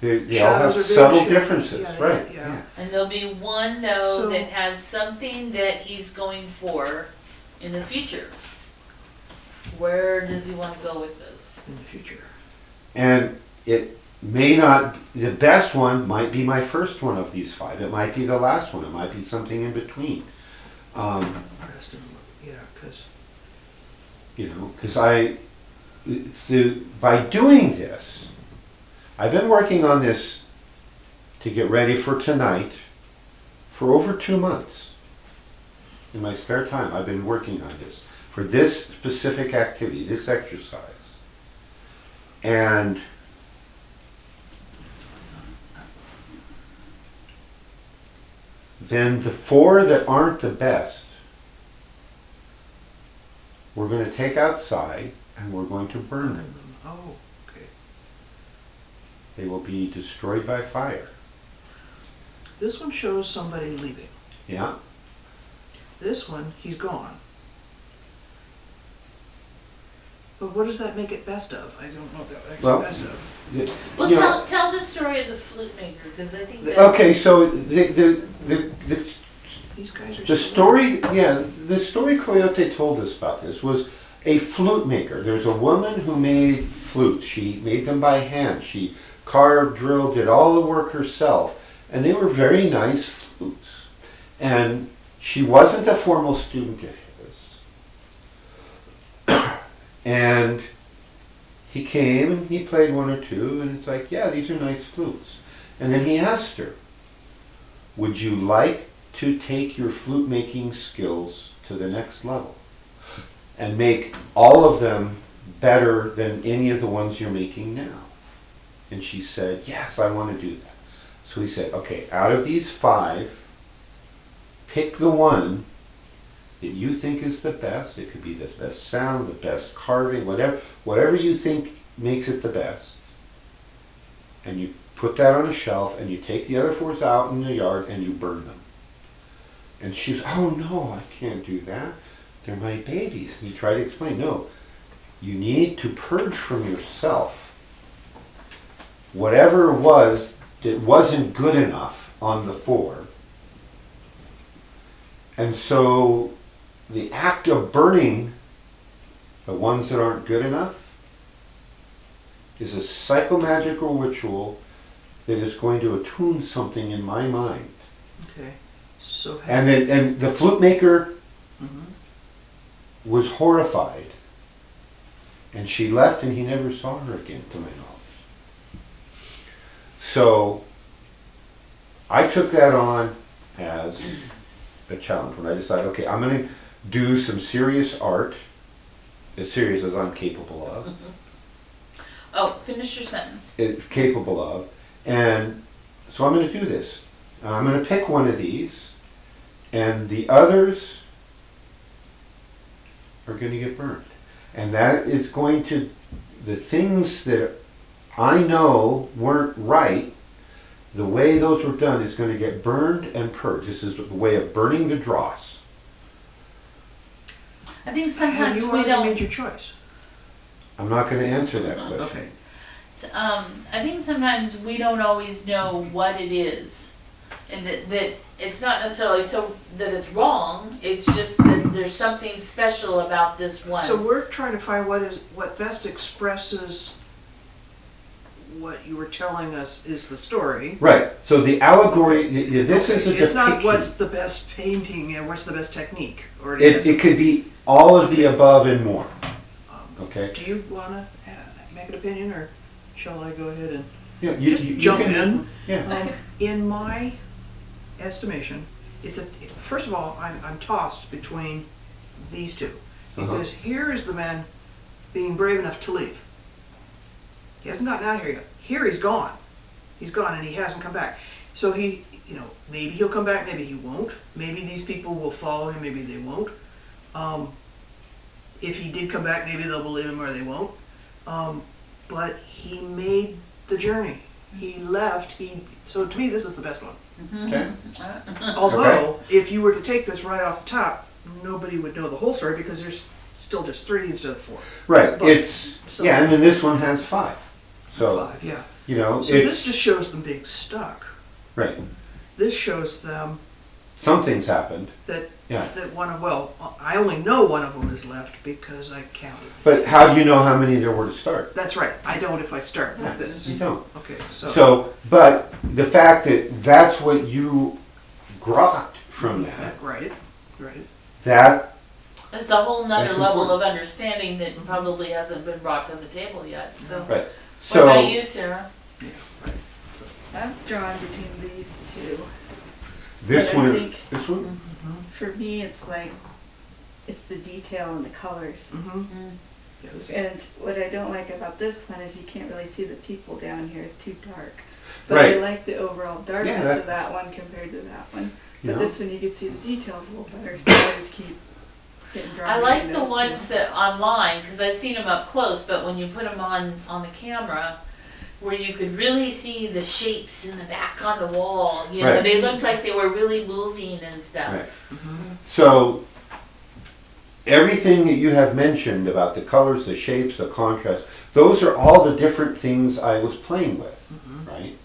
C: They all have
A: shadows are very
C: subtle
A: short.
C: differences,
A: Yeah,
C: right?
A: yeah.
B: And there'll be one though
A: So-
B: that has something that he's going for in the future. Where does he want to go with this?
A: in the future.
C: And it may not, the best one might be my first one of these 5. It might be the last one. It might be something in between.
A: Rest of them, yeah, because
C: Because by doing this, I've been working on this to get ready for tonight for over 2 months. In my spare time, I've been working on this for this specific activity, this exercise. And then the 4 that aren't the best, we're going to take outside and we're going to burn them.
A: oh, okay.
C: They will be destroyed by fire.
A: This one shows somebody leaving.
C: Yeah?
A: This one, he's gone. But what does that make it best of? I don't know what that makes
C: Well,
A: it best of.
B: Well,
C: You know,
B: tell the story of the flute maker, because I think that...
C: okay, so the
A: These guys are
C: The
A: still
C: story, yeah, the story Coyote told us about this was a flute maker. There's a woman who made flutes. She made them by hand. She carved, drilled, did all the work herself. And they were very nice flutes. And she wasn't a formal student of his. And he came and he played 1 or 2 and it's like, yeah, these are nice flutes. And then he asked her, would you like to take your flute making skills to the next level and make all of them better than any of the ones you're making now? And she said, yes, I want to do that. So he said, okay, out of these 5, pick the one that you think is the best. It could be the best sound, the best carving, whatever you think makes it the best. And you put that on a shelf and you take the other 4s out in the yard and you burn them. And she was, oh no, I can't do that. They're my babies. And he tried to explain, no, you need to purge from yourself whatever it was that wasn't good enough on the 4. And so the act of burning the ones that aren't good enough is a psychomagical ritual that is going to attune something in my mind.
A: Okay. So
C: And the flute maker
A: Mhm.
C: was horrified. And she left and he never saw her again, to my knowledge. So I took that on as a challenge when I decided, okay, I'm going to do some serious art, as serious as I'm capable of,
B: Oh, finish your sentence.
C: capable of, and so I'm going to do this. I'm going to pick one of these, and the others are going to get burned. And that is going to, the things that I know weren't right, the way those were done is going to get burned and purged. This is the way of burning the dross.
B: I think
A: Have
B: sometimes
A: you
B: we
A: already
B: don't.
A: made your choice?
C: I'm not going to answer that question.
A: Okay.
B: I think sometimes we don't always know what it is, and that it's not necessarily so that it's wrong. It's just that there's something special about this one.
A: So we're trying to find what best expresses what you were telling us is the story.
C: Right. So the allegory, this is a depiction.
A: It's not what's the best painting and what's the best technique. Or
C: It could be all of the above and more. Okay.
A: Do you want to make an opinion, or shall I go ahead and
C: Yeah,
A: just jump in?
C: Yeah.
A: In my estimation, first of all, I'm tossed between these two, because here is the man being brave enough to leave. He hasn't gotten out of here yet. Here he's gone. He's gone, and he hasn't come back. So he, maybe he'll come back, maybe he won't. Maybe these people will follow him, maybe they won't. If he did come back, maybe they'll believe him or they won't. But he made the journey. He left. So to me, this is the best one.
C: Okay.
A: Although, if you were to take this right off the top, nobody would know the whole story because there's still just 3 instead of 4.
C: Right.
A: But-
C: And then this one has 5. So
A: 5, yeah.
C: So
A: this just shows them being stuck.
C: right.
A: This shows them
C: Something's happened.
A: that
C: Yeah.
A: I only know one of them is left because I counted.
C: But how do you know how many there were to start?
A: That's right. I don't if I start with this.
C: You don't.
A: Okay,
C: But the fact that that's what you grokked from that,
A: Right.
C: that
B: It's a whole nother
C: That's
B: level
C: important.
B: of understanding that probably hasn't been brought to the table yet. So,
C: right.
B: what
C: So
B: about you, Sarah?
D: I'm drawn between these two.
C: this
D: But I
C: one,
D: think-
C: this one,
D: For me, it's like, it's the detail and the colors.
A: Mm-hmm. Yeah, this is,
D: And what I don't like about this one is you can't really see the people down here, it's too dark. But I
C: Right.
D: like the overall darkness
C: that-
D: of that one compared to that one.
C: you
D: But
C: know,
D: this one you can see the details a little better, so I just keep getting drawn
B: I like
D: between
B: the
D: those
B: ones
D: two.
B: that online because I've seen them up close, but when you put them on the camera, where you could really see the shapes in the back on the wall,
C: Right.
B: they looked like they were really moving and stuff.
C: Right. So everything that you have mentioned about the colors, the shapes, the contrast, those are all the different things I was playing with, right?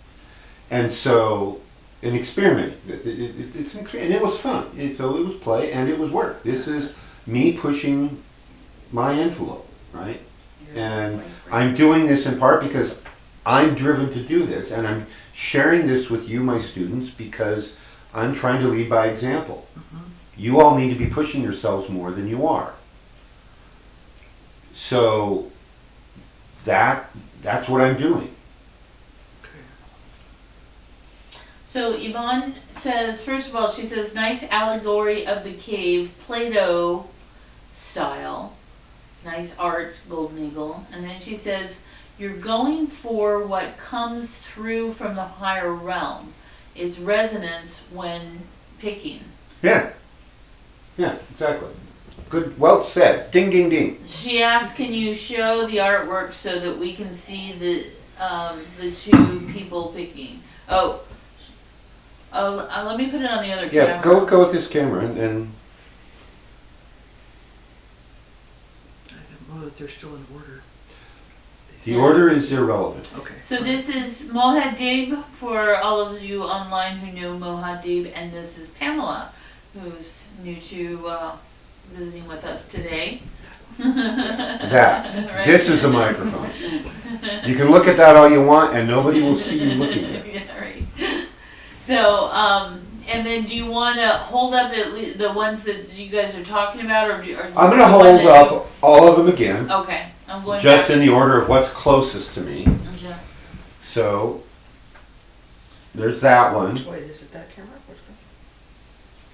C: And so, an experiment. And it was fun. So it was play and it was work. This is me pushing my envelope, right? And I'm doing this in part because I'm driven to do this, and I'm sharing this with you, my students, because I'm trying to lead by example. You all need to be pushing yourselves more than you are. So that's what I'm doing.
B: So Yvonne says, first of all, she says, nice allegory of the cave, Plato style. Nice art, Golden Eagle. And then she says, you're going for what comes through from the higher realm. It's resonance when picking.
C: Yeah. Yeah, exactly. Good, well said. Ding, ding, ding.
B: She asked, can you show the artwork so that we can see the 2 people picking? Oh, let me put it on the other
C: Yeah,
B: camera.
C: go with this camera and
A: I don't know that they're still in order.
C: the order is irrelevant.
A: Okay.
B: So this is Mohadib, for all of you online who know Mohadib, and this is Pamela, who's new to visiting with us today.
C: That.
B: Right.
C: This is the microphone. You can look at that all you want and nobody will see you looking at it.
B: Yeah, right. So, and then do you want to hold up at least the ones that you guys are talking about, or do you
C: I'm going to hold up all of them again,
B: Okay, I'm going
C: just
B: back.
C: in the order of what's closest to me.
B: Okay.
C: So, there's that one.
A: Wait, is it that camera? Which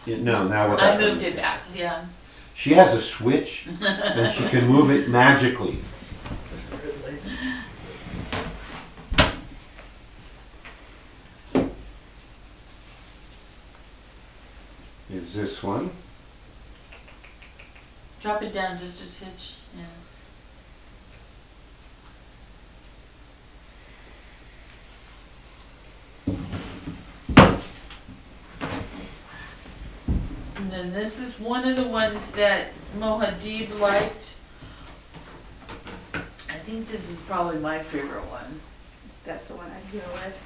A: one?
C: No, now we're
B: I
C: back.
B: moved it back, yeah.
C: She has a switch and she can move it magically.
A: There's the red light.
C: this one.
B: Drop it down just a titch, yeah. And then this is one of the ones that Mohadib liked. I think this is probably my favorite one.
D: That's the one I'd go with.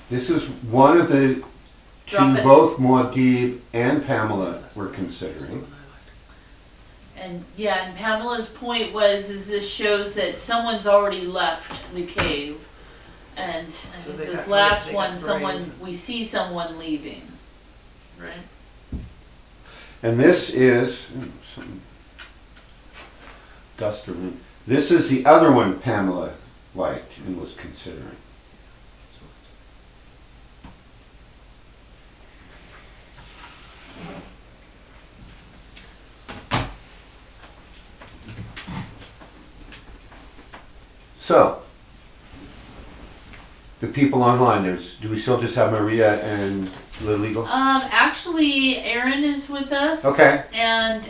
C: This is one of the
B: Drop
C: two
B: it.
C: both Muad'Dib and Pamela were considering.
B: And yeah, and Pamela's point is this shows that someone's already left the cave. And I think
A: they
B: this
A: got-
B: last
A: they
B: one,
A: got
B: we see someone leaving, right?
C: And this is some dust or this is the other one Pamela liked and was considering. So, the people online, do we still just have Maria and Little Eagle?
B: Actually, Aaron is with us.
C: Okay.
B: And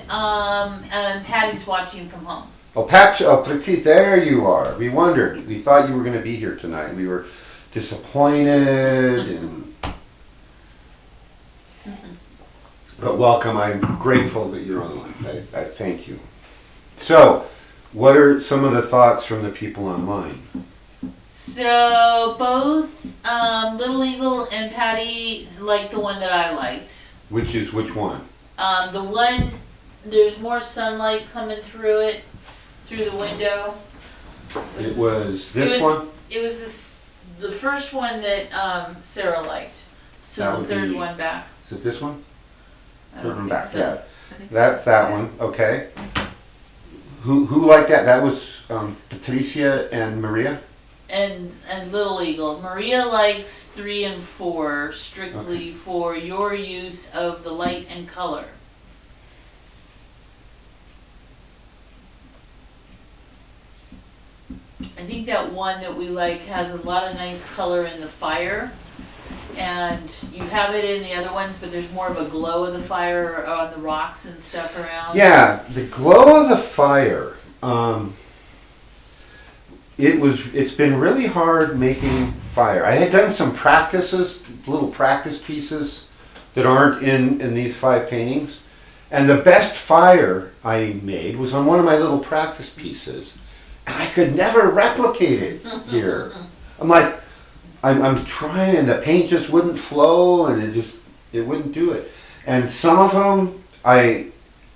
B: Patty's watching from home.
C: Oh, Petit, there you are. We wondered. We thought you were going to be here tonight. We were disappointed and... But welcome. I'm grateful that you're online. I thank you. So, what are some of the thoughts from the people online?
B: So both Little Eagle and Patty liked the one that I liked.
C: Which is which one?
B: The one, there's more sunlight coming through it, through the window.
C: It was this one?
B: It was the first one that Sarah liked.
C: That
B: So the
C: would
B: third
C: be-
B: one back.
C: Is it this one?
B: I
C: Third
B: don't
C: one
B: think
C: back,
B: so.
C: yeah. That's that one, okay. Who liked that? That was Patricia and Maria?
B: And Little Eagle. Maria likes 3 and 4 strictly for your use of the light and color. I think that one that we like has a lot of nice color in the fire. And you have it in the other ones, but there's more of a glow of the fire on the rocks and stuff around.
C: Yeah, the glow of the fire. It's been really hard making fire. I had done some practices, little practice pieces that aren't in these 5 paintings. And the best fire I made was on one of my little practice pieces. And I could never replicate it here. I'm like, I'm trying and the paint just wouldn't flow and it wouldn't do it. And some of them I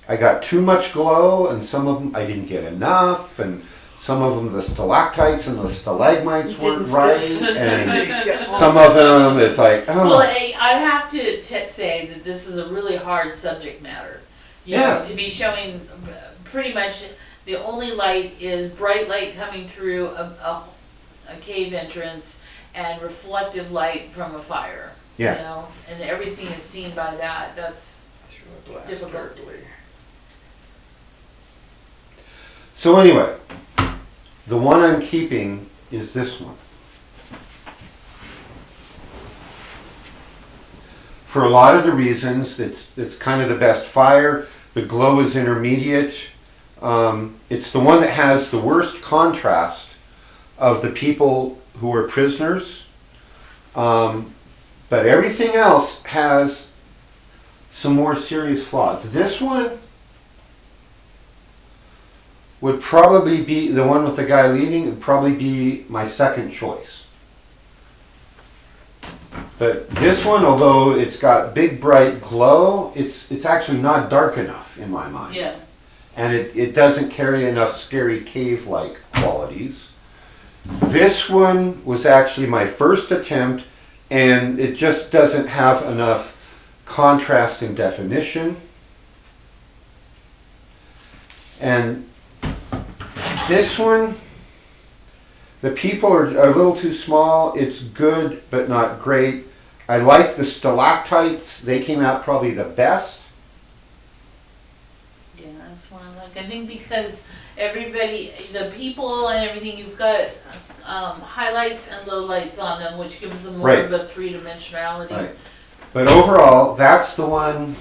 C: got too much glow and some of them I didn't get enough and some of them the stalactites and the stalagmites weren't right and some of them it's like, oh.
B: Well, I have to say that this is a really hard subject matter. You know, to be showing pretty much the only light is bright light coming through a cave entrance and reflective light from a fire.
C: Yeah.
B: You know, and everything is seen by that. That's
A: Through a glass
B: difficult.
A: darkly.
C: So anyway, the one I'm keeping is this one. For a lot of the reasons, it's kind of the best fire. The glow is intermediate. It's the one that has the worst contrast of the people who are prisoners. But everything else has some more serious flaws. This one would probably be, the one with the guy leaving, would probably be my second choice. But this one, although it's got big bright glow, it's actually not dark enough in my mind.
B: yeah.
C: And it doesn't carry enough scary cave-like qualities. This one was actually my first attempt, and it just doesn't have enough contrast and definition. And this one, the people are a little too small. It's good, but not great. I like the stalactites. They came out probably the best.
B: Yeah, that's what I like. I think because everybody, the people and everything, you've got highlights and lowlights on them, which gives them more
C: Right.
B: of a three-dimensionality.
C: Right. But overall, that's the one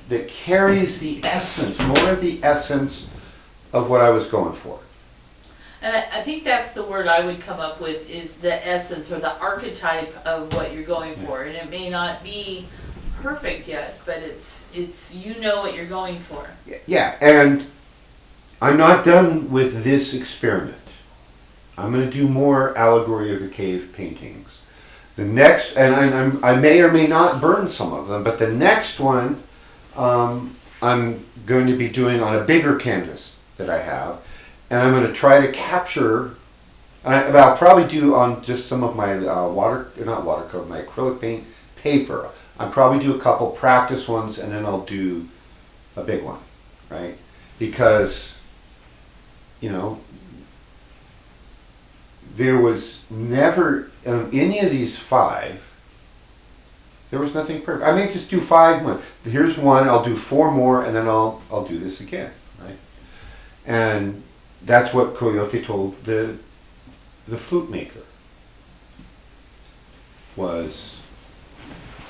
C: that carries the essence, more of the essence of what I was going for.
B: And I think that's the word I would come up with, is the essence or the archetype of what you're going for. And it may not be perfect yet, but it's you know what you're going for.
C: Yeah, and I'm not done with this experiment. I'm going to do more Allegory of the Cave paintings. The next, and I may or may not burn some of them, but the next one I'm going to be doing on a bigger canvas that I have. And I'm going to try to capture, but I'll probably do on just some of my not watercolor, my acrylic paint paper. I'll probably do a couple practice ones, and then I'll do a big one, right? Because, you know, there was never, any of these 5, there was nothing perfect. I may just do 5 more. Here's one, I'll do 4 more, and then I'll do this again, right? And that's what Coyote told the flute maker, was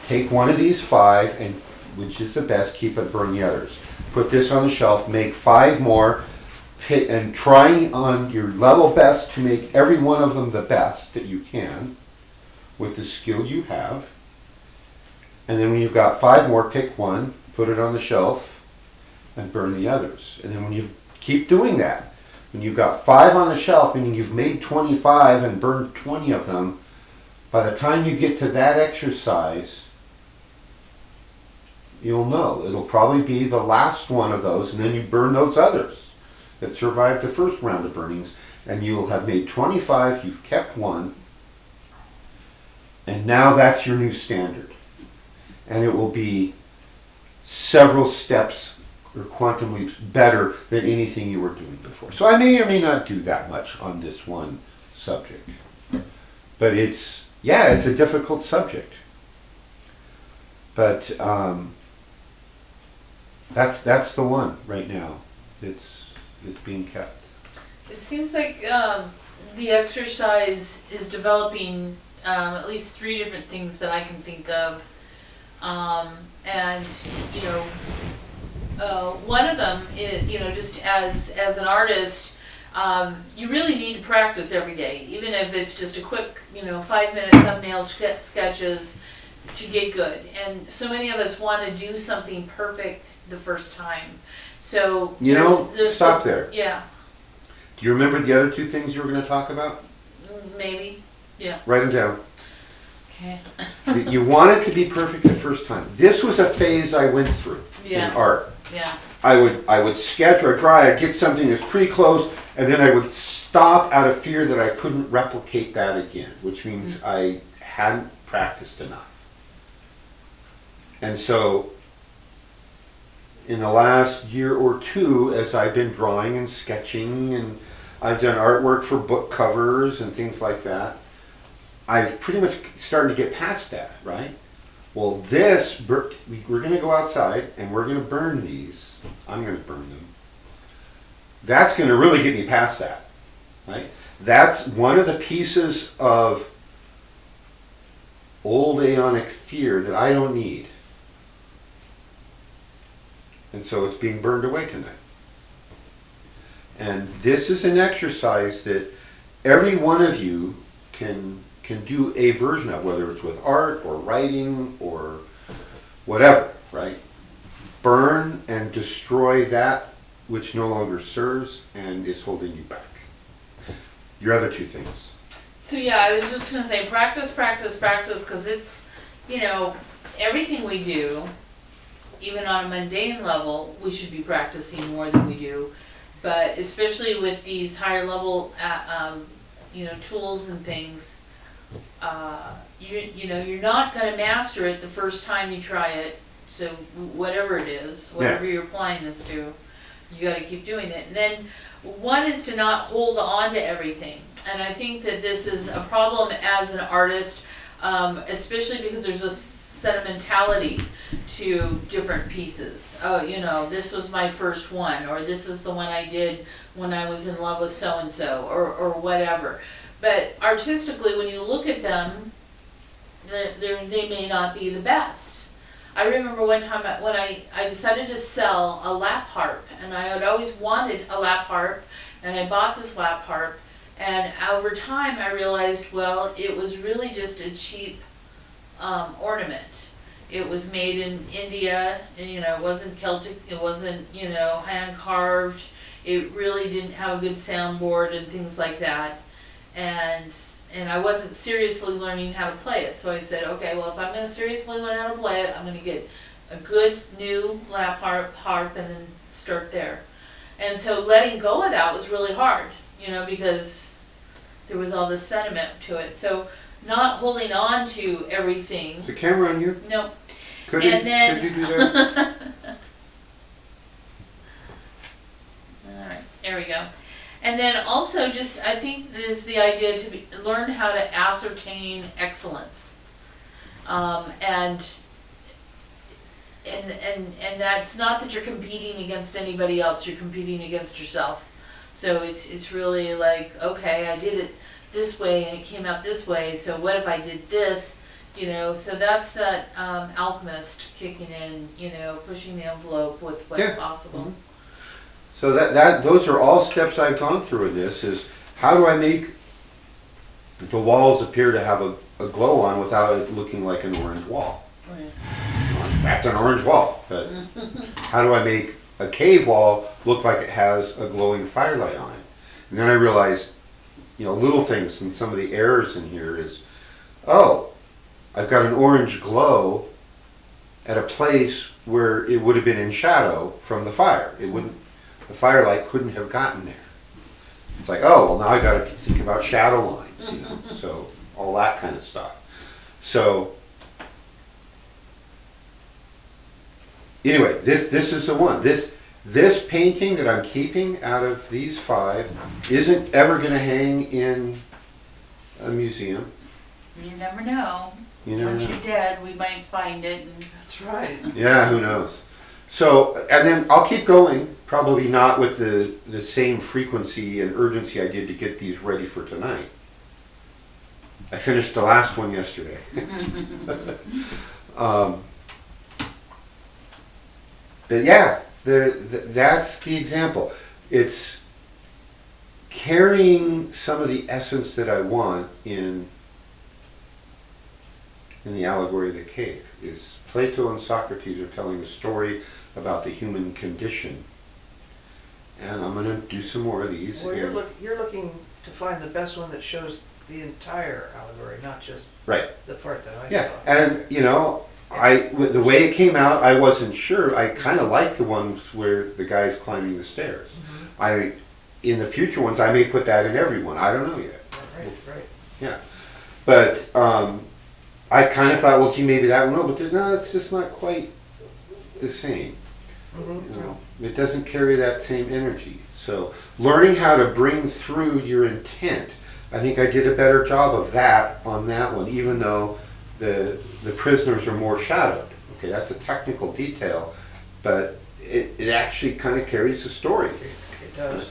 C: take one of these 5, and which is the best, keep it, burn the others. Put this on the shelf, make 5 more, and try on your level best to make every one of them the best that you can with the skill you have. And then when you've got 5 more, pick one, put it on the shelf, and burn the others. And then when you keep doing that, when you've got 5 on the shelf, meaning you've made 25 and burned 20 of them, by the time you get to that exercise, you'll know. It'll probably be the last one of those, and then you burn those others that survived the first round of burnings, and you'll have made 25, you've kept 1, and now that's your new standard. And it will be several steps or quantum leaps better than anything you were doing before. So I may or may not do that much on this one subject. But it's a difficult subject. But that's the one right now. It's being kept.
B: It seems like the exercise is developing at least 3 different things that I can think of. And, you know, one of them is, you know, just as an artist, you really need to practice every day, even if it's just a quick, 5-minute thumbnail sketches to get good. And so many of us want to do something perfect the first time. So
C: stop there.
B: Yeah.
C: Do you remember the other 2 things you were going to talk about?
B: Maybe. Yeah.
C: Write them down.
B: Okay.
C: You want it to be perfect the first time. This was a phase I went through in art.
B: Yeah.
C: I would sketch or draw, I'd get something that's pretty close, and then I would stop out of fear that I couldn't replicate that again, which means I hadn't practiced enough. And so, in the last year or 2, as I've been drawing and sketching, and I've done artwork for book covers and things like that, I've pretty much started to get past that, right? Well, we're going to go outside and we're going to burn these. I'm going to burn them. That's going to really get me past that, right? That's one of the pieces of old aeonic fear that I don't need. And so it's being burned away tonight. And this is an exercise that every one of you can do a version of, whether it's with art or writing or whatever, right? Burn and destroy that which no longer serves and is holding you back. Your other 2 things.
B: So yeah, I was just going to say practice, because it's, everything we do, even on a mundane level, we should be practicing more than we do. But especially with these higher level, tools and things, you're not going to master it the first time you try it. So whatever it is, whatever you're applying this to, you got to keep doing it. And then one is to not hold on to everything. And I think that this is a problem as an artist, especially because there's a sentimentality to different pieces. Oh, this was my first one, or this is the one I did when I was in love with so-and-so, or whatever. But artistically, when you look at them, they may not be the best. I remember one time when I decided to sell a lap harp, and I had always wanted a lap harp, and I bought this lap harp, and over time I realized, well, it was really just a cheap ornament. It was made in India, and it wasn't Celtic, it wasn't, hand carved. It really didn't have a good soundboard and things like that. And I wasn't seriously learning how to play it. So I said, okay, well, if I'm going to seriously learn how to play it, I'm going to get a good new lap harp and then start there. And so letting go of that was really hard, because there was all this sentiment to it. So not holding on to everything.
C: Is the camera on you?
B: No.
C: Could
B: And
C: you do that?
B: All right, there we go. And then also just, I think is the idea to learn how to ascertain excellence. And that's not that you're competing against anybody else, you're competing against yourself. So it's really like, okay, I did it this way and it came out this way, so what if I did this? So that's that alchemist kicking in, pushing the envelope with what's possible.
C: Mm-hmm. So those are all steps I've gone through in this, is how do I make the walls appear to have a glow on without it looking like an orange wall?
B: Right.
C: That's an orange wall, but how do I make a cave wall look like it has a glowing firelight on it? And then I realized, little things, and some of the errors in here is, I've got an orange glow at a place where it would have been in shadow from the fire. The firelight couldn't have gotten there. It's like, now I got to think about shadow lines, so all that kind of stuff. So anyway, this is the one. This painting that I'm keeping out of these 5 isn't ever going to hang in a museum.
B: You never know. Once you're dead, we might find it.
A: That's right.
C: Yeah, who knows? So, and then I'll keep going, probably not with the same frequency and urgency I did to get these ready for tonight. I finished the last one yesterday. But yeah, that's the example. It's carrying some of the essence that I want in the allegory of the cave. Is Plato and Socrates are telling a story about the human condition. And I'm going to do some more of these.
A: Well, you're looking to find the best one that shows the entire allegory, not just the part that I saw.
C: And the way it came out, I wasn't sure. I kind of like the ones where the guy's climbing the stairs. Mm-hmm. In the future ones, I may put that in every one. I don't know yet.
A: Right.
C: Yeah. But I kind of thought, well, gee, maybe that one will, but no, it's just not quite the same. Mm-hmm. It doesn't carry that same energy. So learning how to bring through your intent, I think I did a better job of that on that one, even though the prisoners are more shadowed. Okay, that's a technical detail, but it actually kind of carries the story.
A: It does.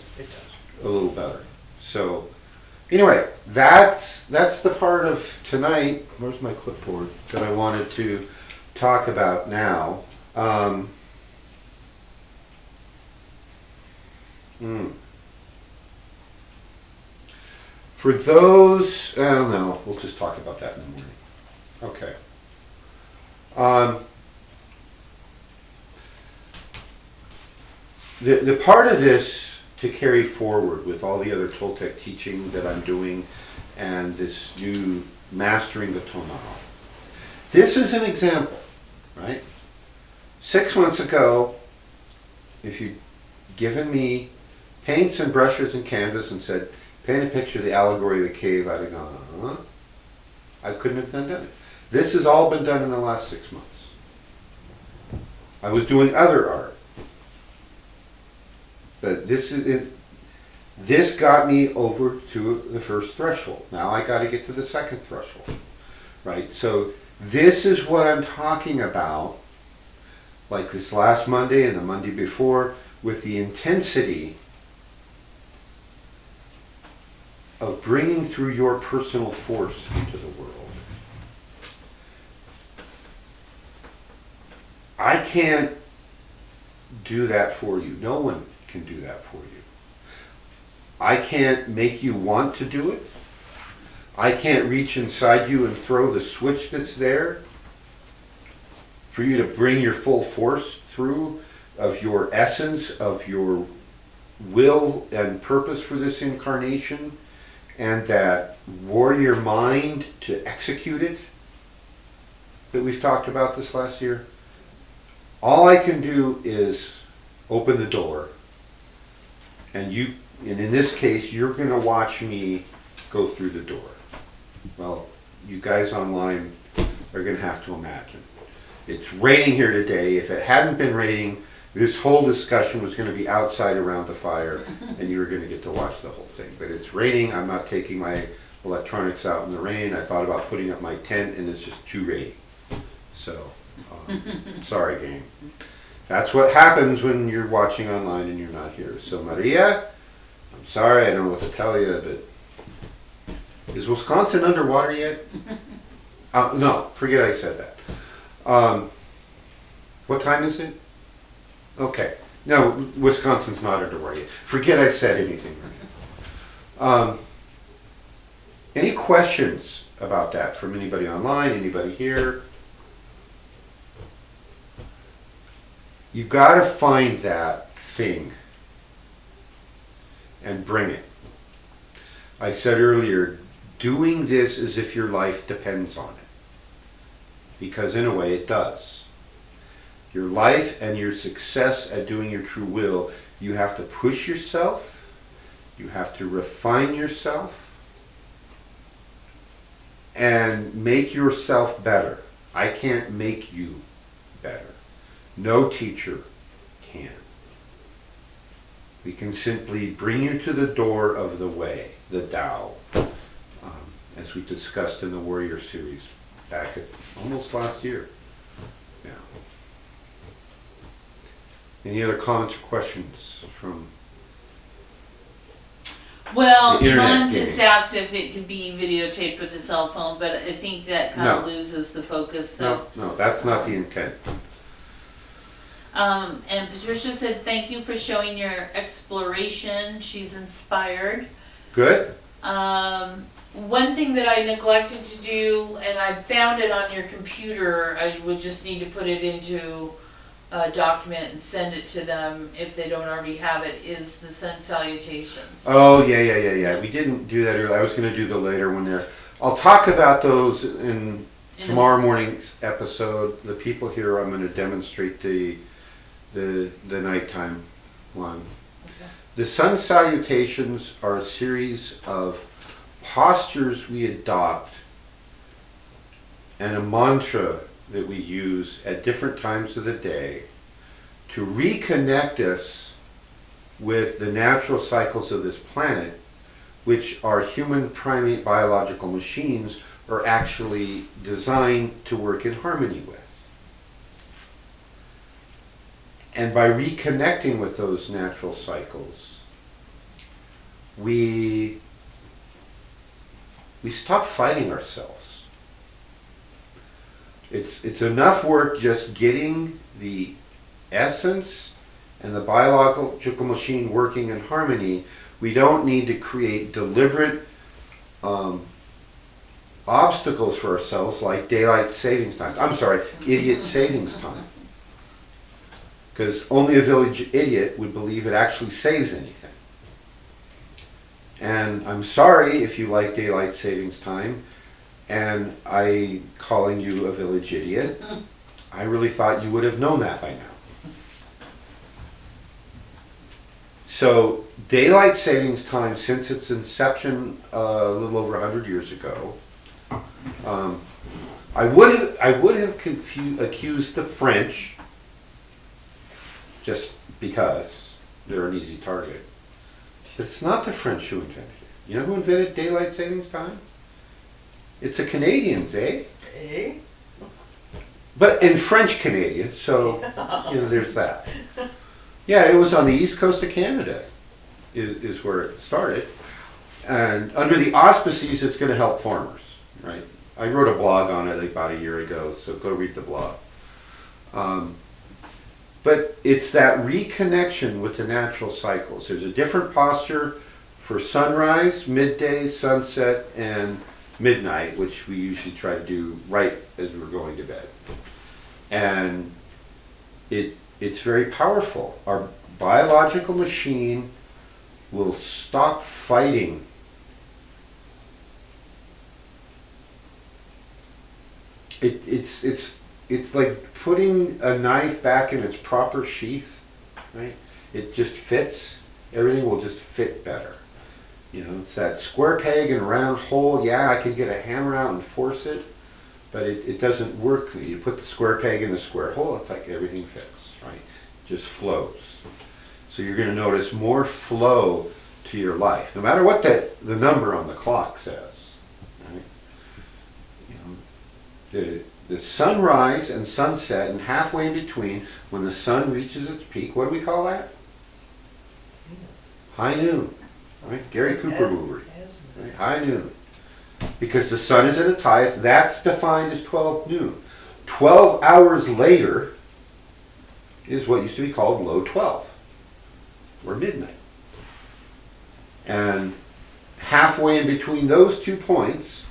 C: A little better. So anyway, that's the part of tonight. Where's my clipboard that I wanted to talk about now? For those, no, we'll just talk about that in the morning. Okay. The part of this to carry forward with all the other Toltec teaching that I'm doing and this new mastering the tonal. This is an example, right? 6 months ago, if you'd given me paints and brushes and canvas and said, paint a picture of the allegory of the cave, I'd have gone, I couldn't have done it. This has all been done in the last 6 months. I was doing other art. But this got me over to the first threshold. Now I got to get to the second threshold, right? So this is what I'm talking about, like this last Monday and the Monday before, with the intensity of bringing through your personal force into the world. I can't do that for you. No one can do that for you. I can't make you want to do it. I can't reach inside you and throw the switch that's there for you to bring your full force through of your essence, of your will and purpose for this incarnation, and that warrior mind to execute it that we've talked about this last year. All I can do is open the door, and in this case, you're going to watch me go through the door. Well, you guys online are going to have to imagine. It's raining here today. If it hadn't been raining, this whole discussion was going to be outside around the fire, and you were going to get to watch the whole thing. But it's raining. I'm not taking my electronics out in the rain. I thought about putting up my tent, and it's just too rainy. So, sorry, gang. That's what happens when you're watching online and you're not here. So, Maria, I'm sorry. I don't know what to tell you, but is Wisconsin underwater yet? No, forget I said that. What time is it? Okay. No, Wisconsin's not underwater yet. Forget I said anything. Any questions about that from anybody online, anybody here? You got to find that thing and bring it. I said earlier, doing this as if your life depends on it. Because in a way it does. Your life and your success at doing your true will, you have to push yourself, you have to refine yourself, and make yourself better. I can't make you better. No teacher can. We can simply bring you to the door of the way, the Tao, as we discussed in the Warrior series back at almost last year. Yeah. Any other comments or questions from
B: Well,
C: the internet
B: Yvonne
C: game?
B: just asked if it could be videotaped with a cell phone, but I think that kind of
C: No.
B: loses the focus. So.
C: No, that's not the intent.
B: And Patricia said, thank you for showing your exploration. She's inspired.
C: Good?
B: One thing that I neglected to do, and I found it on your computer, I would just need to put it into a document and send it to them if they don't already have it, is the sun salutations.
C: Oh, yeah. We didn't do that earlier. I was going to do the later one there. I'll talk about those in tomorrow morning's episode. The people here, I'm going to demonstrate the nighttime one.
B: Okay.
C: The sun salutations are a series of postures we adopt and a mantra that we use at different times of the day to reconnect us with the natural cycles of this planet, which our human primate biological machines are actually designed to work in harmony with. And by reconnecting with those natural cycles, we stop fighting ourselves. It's enough work just getting the essence and the biological machine working in harmony. We don't need to create deliberate obstacles for ourselves like daylight savings time. I'm sorry, idiot savings time. Because only a village idiot would believe it actually saves anything. And I'm sorry if you like daylight savings time and I calling you a village idiot. I really thought you would have known that by now. So daylight savings time, since its inception a little over 100 years ago, I would have accused the French, just because they're an easy target. It's not the French who invented it. You know who invented daylight savings time? It's the Canadians, eh?
A: Eh?
C: But in French Canadian, so there's that. Yeah, it was on the east coast of Canada, is where it started. And under the auspices, it's going to help farmers, right? I wrote a blog on it about a year ago, so go read the blog. But it's that reconnection with the natural cycles. There's a different posture for sunrise, midday, sunset, and midnight, which we usually try to do right as we're going to bed. And it's very powerful. Our biological machine will stop fighting. It's like putting a knife back in its proper sheath, right? It just fits. Everything will just fit better. You know, it's that square peg and round hole. Yeah, I could get a hammer out and force it, but it doesn't work. You put the square peg in the square hole, it's like everything fits, right? It just flows. So you're going to notice more flow to your life, no matter what the number on the clock says, right? You know, the sunrise and sunset and halfway in between, when the sun reaches its peak, what do we call that? High noon, right? Gary Cooper movie, right? High noon. Because the sun is at its highest, that's defined as 12 noon. 12 hours later is what used to be called low 12, or midnight. And halfway in between those 2 points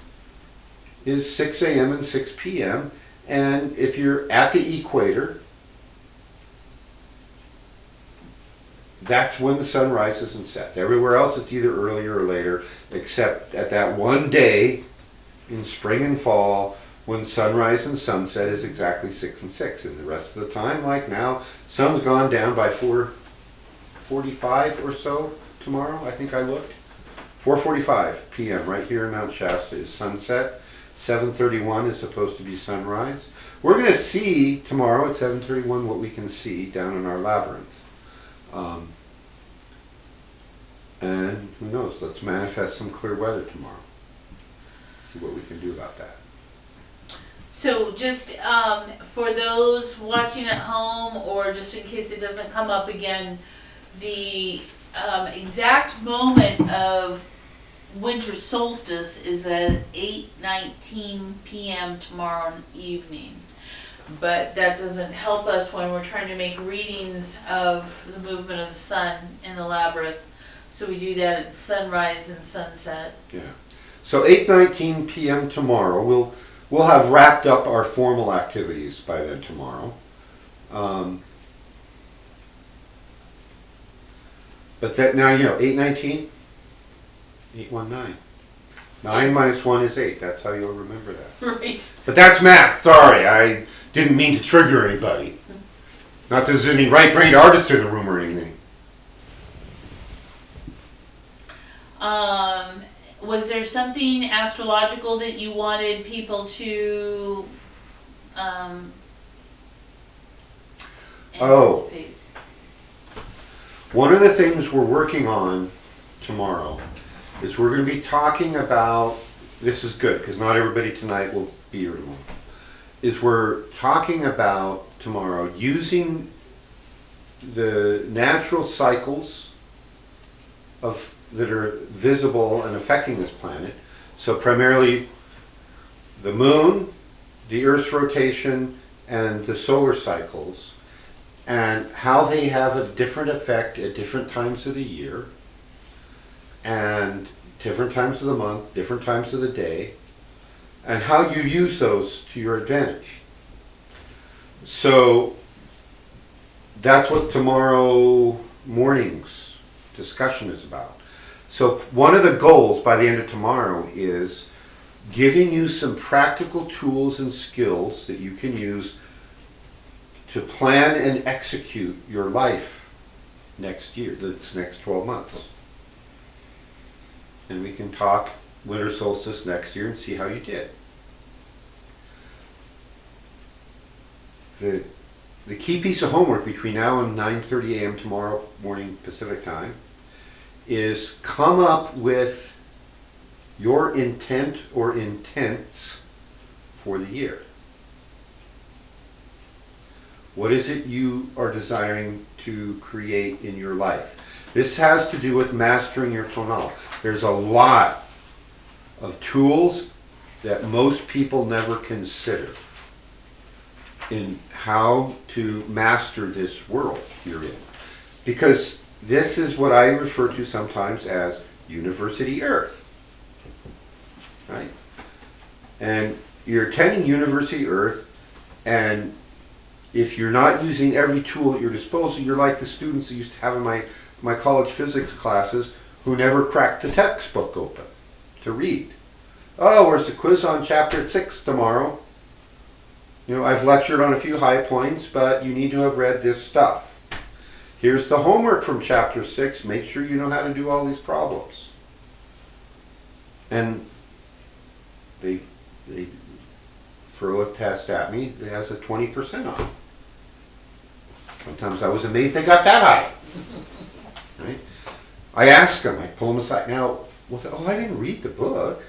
C: is 6 a.m. and 6 p.m. And if you're at the equator, that's when the sun rises and sets. Everywhere else it's either earlier or later, except at that one day in spring and fall when sunrise and sunset is exactly 6 and 6. And the rest of the time, like now, sun's gone down by 4:45 or so tomorrow, I think I looked. 4:45 p.m. right here in Mount Shasta is sunset. 7:31 is supposed to be sunrise. We're going to see tomorrow at 7:31 what we can see down in our labyrinth. And who knows, let's manifest some clear weather tomorrow. See what we can do about that.
B: So just for those watching at home, or just in case it doesn't come up again, the exact moment of winter solstice is at 8:19 p.m. tomorrow evening. But that doesn't help us when we're trying to make readings of the movement of the sun in the labyrinth. So we do that at sunrise and sunset.
C: Yeah. So 8:19 p.m. tomorrow, we'll have wrapped up our formal activities by then tomorrow. But that now, you know, 8:19, 819. 9 minus 1 is 8. That's how you'll remember that.
B: Right.
C: But that's math. Sorry, I didn't mean to trigger anybody. Not that there's any right-brained artists in the room or anything.
B: Was there something astrological that you wanted people to anticipate?
C: One of the things we're working on tomorrow is we're going to be talking about, this is good because not everybody tonight will be here tomorrow, is we're talking about tomorrow using the natural cycles that are visible and affecting this planet. So primarily the moon, the Earth's rotation, and the solar cycles, and how they have a different effect at different times of the year, and different times of the month, different times of the day, and how you use those to your advantage. So that's what tomorrow morning's discussion is about. So one of the goals by the end of tomorrow is giving you some practical tools and skills that you can use to plan and execute your life next year, this next 12 months. And we can talk winter solstice next year and see how you did. The key piece of homework between now and 9:30 a.m. tomorrow morning Pacific time is come up with your intent or intents for the year. What is it you are desiring to create in your life? This has to do with mastering your tonal. There's a lot of tools that most people never consider in how to master this world you're in. Because this is what I refer to sometimes as University Earth. Right? And you're attending University Earth, and if you're not using every tool at your disposal, you're like the students I used to have in my college physics classes who never cracked the textbook open to read. Oh, where's the quiz on chapter 6 tomorrow? You know, I've lectured on a few high points, but you need to have read this stuff. Here's the homework from chapter 6. Make sure you know how to do all these problems. And they throw a test at me that has a 20% off. Sometimes I was amazed they got that high. Right? I ask them, I pull them aside. Now, I didn't read the book.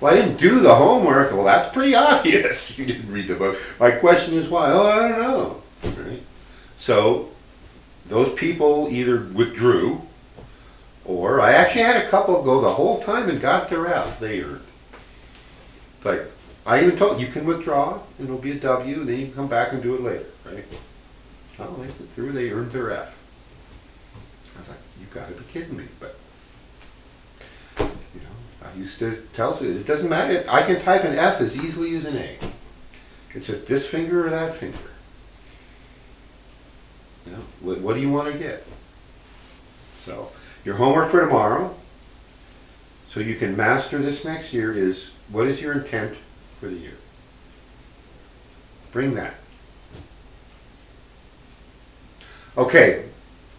C: Well, I didn't do the homework. Well, that's pretty obvious. You didn't read the book. My question is why? Oh, I don't know. Right? So, those people either withdrew, or I actually had a couple go the whole time and got their F. They earned. Like, I even told you can withdraw, and it'll be a W, and then you can come back and do it later, right? Oh, they went through, they earned their F. I was like, you've got to be kidding me, but I used to tell you, it doesn't matter. I can type an F as easily as an A. It's just this finger or that finger. You know, what do you want to get? So, your homework for tomorrow, so you can master this next year, is what is your intent for the year? Bring that. Okay,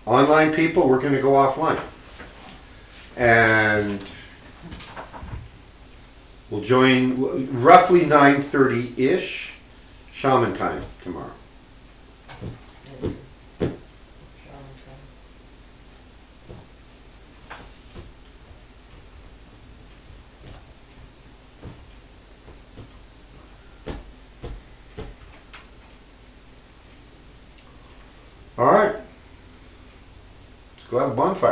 C: online people, we're going to go offline. And we'll join roughly 9:30-ish shaman time tomorrow. All right. Let's go have a bonfire.